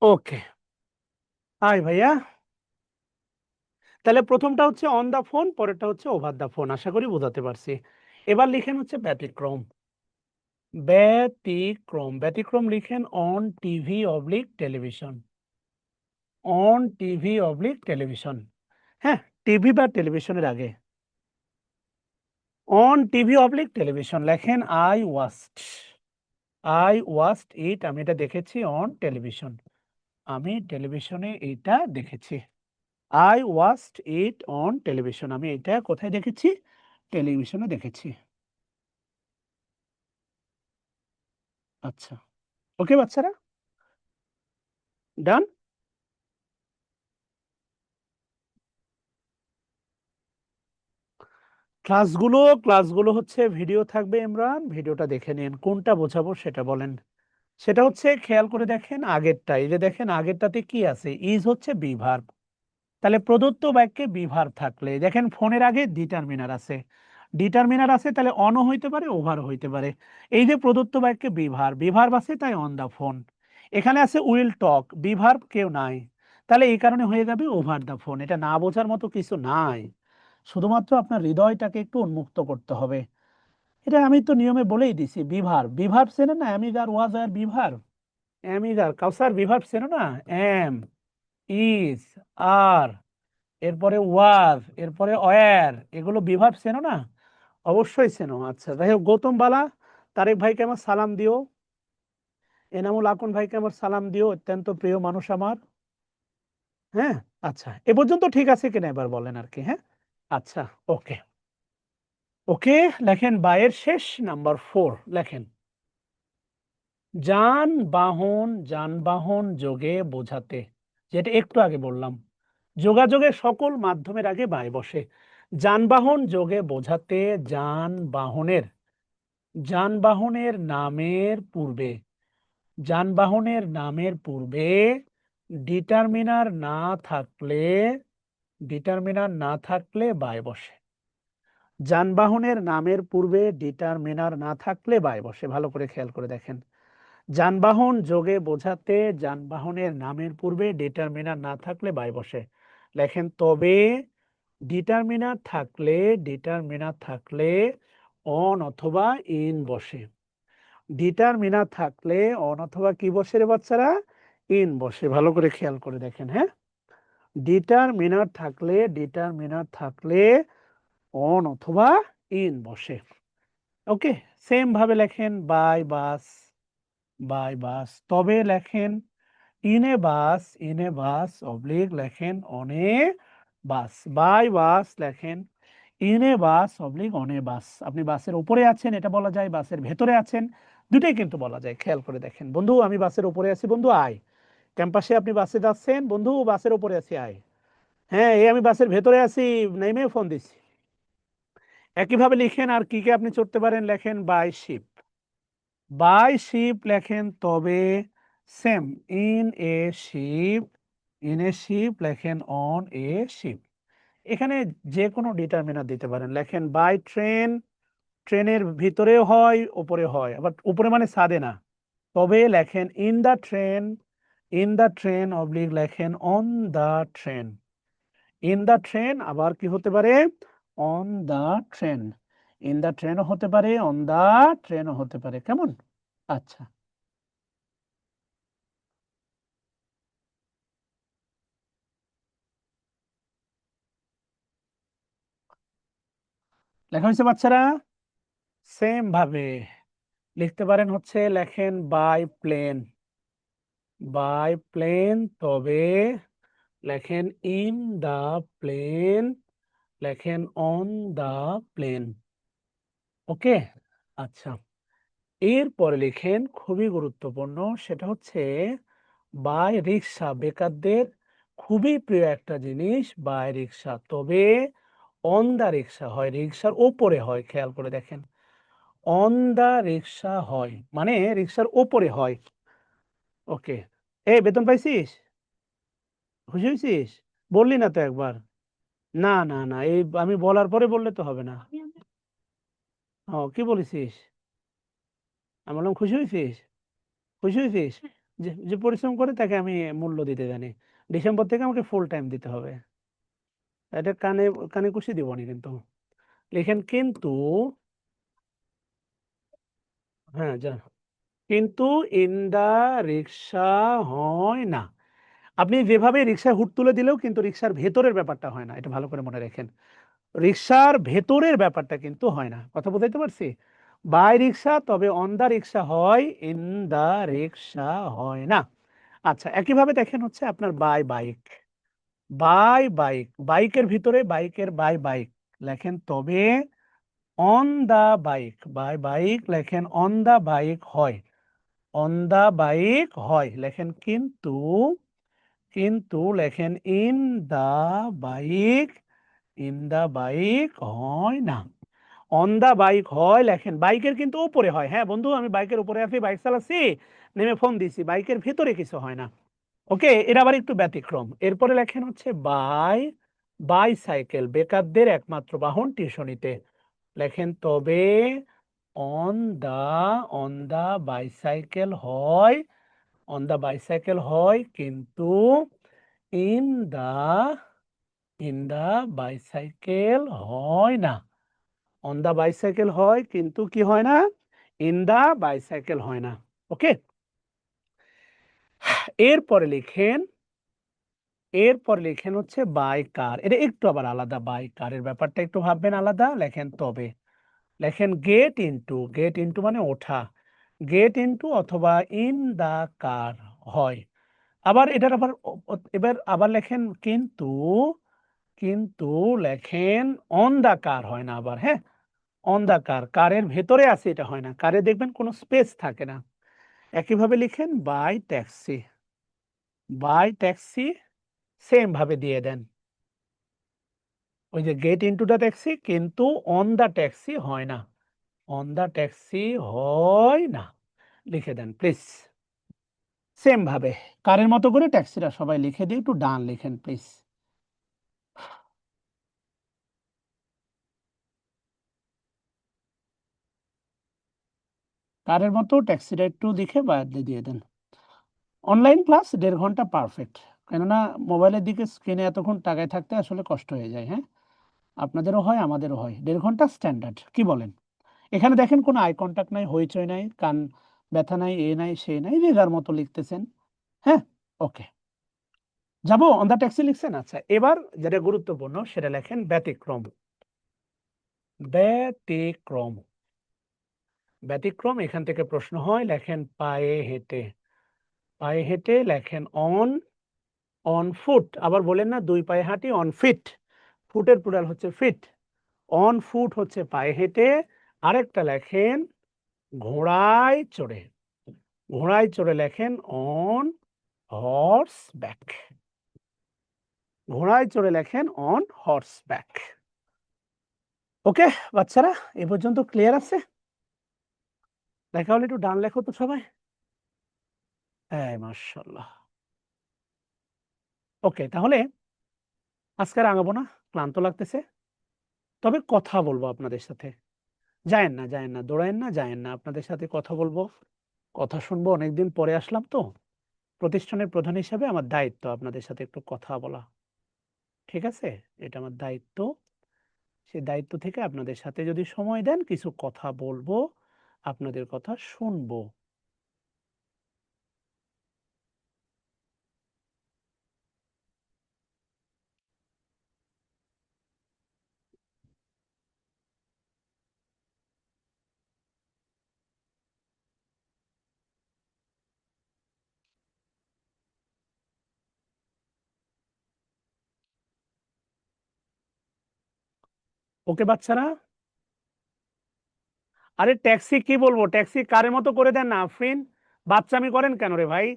ওকে, আয় ভাইয়া। তাহলে প্রথমটা হচ্ছে অন দা ফোন, পরেরটা হচ্ছে ওভার দা ফোন। আশা করি বোঝাতে পারছি। এবার লিখেন হচ্ছে ব্যতিক্রম। ব্যতিক্রম লিখেন on TV oblique television. On TV oblique television. হ্যাঁ, টিভি বা টেলিভিশনের আগে অন টিভি অবলিক টেলিভিশন লেখেন আই ওয়াচড ইট, আমি এটা দেখেছি অন টেলিভিশন, আমি টেলিভিশনে এটা দেখেছি। I watched it on television, আমি এটা কোথায় দেখেছি, টেলিভিশনে দেখেছি। আচ্ছা, ওকে বাচ্চারা, ডান। ক্লাসগুলো হচ্ছে ভিডিও থাকবে ইমরান, ভিডিওটা দেখে নিন, কোনটা বোঝাবো সেটা বলেন। সেটা হচ্ছে খেয়াল করে দেখেন আগেরটা, এই যে দেখেন আগেরটাতে কি আছে, ইজ হচ্ছে বি ভার্ব। তাহলে প্রদত্ত বাক্যে বি ভার্ব থাকলে দেখেন ফোনের আগে ডিটারমিনার আছে, ডিটারমিনার আছে তাহলে অনও হইতে পারে ওভারও হইতে পারে। এই যে প্রদত্ত বাক্যে বি ভার্ব আছে তাই অন দা ফোন। এখানে আছে উইল টক, বি ভার্ব কেউ নাই, তাহলে এই কারণে হয়ে যাবে ওভার দা ফোন। এটা না বোঝার মতো কিছু নাই, শুধুমাত্র আপনার হৃদয়টাকে একটু উন্মুক্ত করতে হবে। এটা আমি তো নিয়মে বলেই দিছি। বিভার্ব, বিভার্ব চেনে না, অ্যামিজার ওয়াজ আর বিভার্ব, অ্যামিজার কাউসার বিভার্ব চেনো না, এম, ইজ, আর, এরপরে ওয়াজ, এরপরে ওয়্যার, এগুলো বিভার্ব চেনো না? অবশ্যই চেনো। আচ্ছা যাই হোক, গৌতম বালা, তারেক ভাইকে আমার সালাম দিও, এনামুল আকন ভাইকে আমার সালাম দিও, অত্যন্ত প্রিয় মানুষ আমার। হ্যাঁ, আচ্ছা এ পর্যন্ত ঠিক আছে কিনা এবার বলেন আর কি। হ্যাঁ, আচ্ছা, ওকে। ওকে, লেখেন বায়ের শেষ নাম্বার 4 লেখেন, যানবাহন, যানবাহন যোগে বোঝাতে, যেটা একটু আগে বললাম, যোগাযোগের সকল মাধ্যমের আগে বায় বসে। যানবাহন যোগে বোঝাতে যানবাহনের, যানবাহনের নামের পূর্বে, যানবাহনের নামের পূর্বে ডিটারমিনার না থাকলে, ডিটারমিনার না থাকলে বায় বসে। যানবাহনের নামের পূর্বে ডিটারমিনার না থাকলে বায় বসে, ভালো করে খেয়াল করে দেখেন। যানবাহন যোগে বোঝাতে যানবাহনের নামের পূর্বে ডিটারমিনার না থাকলে বাই বসে। লেখেন তবে ডিটারমিনার থাকলে, ডিটারমিনার থাকলে অন অথবা ইন বসে। ডিটারমিনার থাকলে অন অথবা কি বসে রে বাচ্চারা? ইন বসে। ভালো করে খেয়াল করে দেখেন। হ্যাঁ, ডিটারমিনার থাকলে, ডিটারমিনার থাকলে অন অথবা ইন বসে। ওকে, সেম ভাবে লেখেন বাই বাস, বাই বাস। তবে লেখেন ইনে বাস, ইনে বাস অবলিক লেখেন অনে বাস। বাই বাস লেখেন ইনে বাস অবলিক অনে বাস। আপনি বাসের উপরে আছেন এটা বলা যায়, বাসের ভেতরে আছেন, দুটাই কিন্তু বলা যায়। খেয়াল করে দেখেন, বন্ধু আমি বাসের উপরে আছি, বন্ধু আয়। ক্যাম্পাসে আপনি বাসে যাচ্ছেন, বন্ধু বাসের উপরে আছি আয়। হ্যাঁ, এই আমি বাসের ভেতরে আছি, নেমে ফোন দিচ্ছি। একইভাবে লিখেন আর কি কি আপনি চড়তে পারেন, লেখেন বাই শিপ, বাই শিপ লেখেন তবে same in a ship, in a ship লেখেন অন এ শিপ। এখানে যে কোনো ডিটারমিনার দিতে পারেন। লেখেন বাই ট্রেন, ট্রেনের ভিতরেও হয় উপরে হয়, আবার উপরে মানে ছাদে না। তবে লেখেন in the train, in the train oblique লেখেন on the train. In the train আবার কি হতে পারে? On the train. In the ট্রেনও হতে পারে, অন দা ট্রেনও হতে পারে। কেমন? আচ্ছা, লেখা হয়েছে বাচ্চারা? সেম ভাবে লিখতে পারেন হচ্ছে, লেখেন বাই প্লেন, বাই প্লেন তবে লেখেন ইন দা প্লেন, লেখেন অন দা প্লেন। ওকে, আচ্ছা এরপরে লিখেন খুবই গুরুত্বপূর্ণ, সেটা হচ্ছে বাই রিক্সা, বেকারদের খুবই প্রিয় একটা জিনিস বাই রিক্সা, তবে অন দা রিক্সা হয়, রিক্সার ওপরে হয়। খেয়াল করে দেখেন, অন দা রিক্সা হয় মানে রিক্সার ওপরে হয়। ওকে, এই বেতন পাইছিস? খুশি হয়েছিস? বললি না তো একবার। না না না, এই আমি বলার পরে বললে তো হবে না। ও কি বলেছিস? আমি বললাম খুশি হয়েছিস? খুশি হয়েছিস? যে যে পরিশ্রম করে তাকে আমি মূল্য দিতে জানি। ডিসেম্বর থেকে আমাকে ফুল টাইম দিতে হবে। এটা কানে, কানে খুশি দিবনি কিন্তু। লিখেন কিন্তু, হ্যাঁ যা, কিন্তু ইন দা রিক্সা হয় না। আপনি যেভাবে রিক্সায় হুড তুলে দিলেও কিন্তু রিক্সার ভেতরের ব্যাপারটা হয় না, এটা ভালো করে মনে রাখেন। রিক্সার ভেতরের ব্যাপারটা কিন্তু হয় না। কথা বুঝাইতে পারছি? বাই রিক্সা তবে অন দা রিক্সা হয়, ইন দা রিক্সা হয় না। আচ্ছা একইভাবে দেখেন হচ্ছে আপনার বাই বাইক, বাই বাইক, বাইকের ভিতরে বাইকের বাই বাইক লেখেন তবে on the bike, by bike লেখেন অন দা বাইক হয়, অন দা বাইক হয় লেখেন কিন্তু, কিন্তু লেখেন in the bike, in the bike হয় না। অন দা বাইক হয় লেখেন বাইকের কিন্তু উপরে হয়। হ্যাঁ বন্ধু, আমি বাইকের উপরে আছি, বাইক চালাচ্ছি, নেমে ফোন দিছি, বাইকের ভিতরে কিছু হয় না। ওকে, এর আবার একটু ব্যতিক্রম। এরপরে লেখেন হচ্ছে বাইসাইকেল বেকারদের একমাত্র বাহন টিউশনিতে। লেখেন তবে অন দা বাইসাইকেল হয়, অন দা বাইসাইকেল হয় কিন্তু ইন দা বাইসাইকেল হয় না। অন দা বাইসাইকেল হয় কিন্তু কি হয় না, ইন দা বাইসাইকেল হয় না। ওকে, এরপরে লিখেন, হচ্ছে বাই কার। এটা একটু আবার আলাদা, বাই কারের ব্যাপারটা একটু ভাববেন আলাদা। লেখেন তবে, লেখেন গেট ইনটু মানে ওঠা, গেট ইনটু অথবা ইন দা কার হয়। আবার এটার আবার এবার আবার লেখেন কিন্তু, লেখেন অন দা কার হয় না আবার। হ্যাঁ, অন দা কার, কারের ভেতরে আছে এটা হয় না, কারে দেখবেন কোনো স্পেস থাকে না। একইভাবে লিখেন বাই ট্যাক্সি সেম ভাবে দিয়ে দেন। ওই যে গেট ইনটু দা ট্যাক্সি কিন্তু অন দা ট্যাক্সি হয় না, অন দা ট্যাক্সি হয় না, লিখে দেন প্লিজ। সেম ভাবে কারের মতো করে ট্যাক্সিটা সবাই লিখে দিয়ে একটু ডান লিখেন প্লিজ। কারের মতো ট্যাক্সিটা একটু লিখে বাদ দিয়ে দেন। অনলাইন ক্লাস 1.5 ঘন্টা পারফেক্ট, কেননা মোবাইলের দিকে স্ক্রিনে এতক্ষণ তাকায় থাকতে আসলে কষ্ট হয়ে যায়। হ্যাঁ, আপনাদেরও হয় আমাদেরও হয়। 1.5 ঘন্টা স্ট্যান্ডার্ড, কি বলেন? এখানে দেখেন কোনো আই কন্টাক্ট নাই, হইচই নাই, কান ব্যথা নাই, এ নাই সে নাই, যে যার মতো লিখতেছেন। হ্যাঁ, ওকে, যাবো। অন দা ট্যাক্সি লিখছেন, আচ্ছা এবার যেটা গুরুত্বপূর্ণ সেটা লেখেন ব্যতিক্রম। ব্যতিক্রম, এখান থেকে প্রশ্ন হয়, লেখেন পায়ে হেঁটে। পায়ে হেঁটে লেখেন অন ফুট। আবার বলেন না 2 পায়ে হাঁটি, অন ফিট, ফুটের প্লুরাল হচ্ছে ফিট। অন ফুট হচ্ছে পায়ে হেঁটে। আরেকটা লেখেন ঘোড়ায় চড়ে, লেখেন অন হর্স ব্যাক, ঘোড়ায় চড়ে লেখেন অন হর্স ব্যাক। ওকে বাচ্চারা, এ পর্যন্ত ক্লিয়ার আছে? দেখা হলে একটু ডান লেখো তো সবাই। হ্যাঁ মাশাআল্লাহ। ওকে, তাহলে আজকে আর আগাবো না, ক্লান্ত লাগতেছে। তবে কথা বলবো আপনাদের সাথে। যায়েন না, দৌড়ায়েন না, যায়েন না, আপনাদের সাথে কথা বলবো, কথা শুনবো। অনেকদিন পরে আসলাম তো, প্রতিষ্ঠানের প্রধান হিসাবে আমার দায়িত্ব আপনাদের সাথে একটু কথা বলা। ঠিক আছে, এটা আমার দায়িত্ব। সেই দায়িত্ব থেকে আপনাদের সাথে যদি সময় দেন কিছু কথা বলবো, আপনাদের কথা শুনবো। ওকে বাচ্চারা, আরে ট্যাক্সি কি বলবো, ট্যাক্সি কারের মতো করে দেন না আফরিন, বাচ্চামি করেন কেন রে ভাই?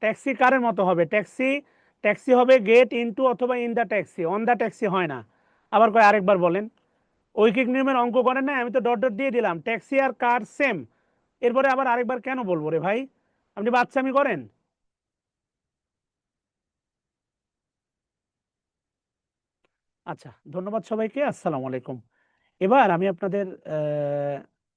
ট্যাক্সি কারের মতো হবে, ট্যাক্সি, হবে গেট ইনটু অথবা in the taxi, on the taxi হয় না। আবার কয় আরেকবার বলেন। ঐকিক নিয়মের অঙ্ক করেন না, আমি তো ডট ডট দিয়ে দিলাম, ট্যাক্সি আর কার সেম। এরপরে আবার আরেকবার কেন বলবো রে ভাই? আপনি বাচ্চামি করেন। আচ্ছা, ধন্যবাদ সবাইকে, আসসালামু আলাইকুম। এবার আমি আপনাদের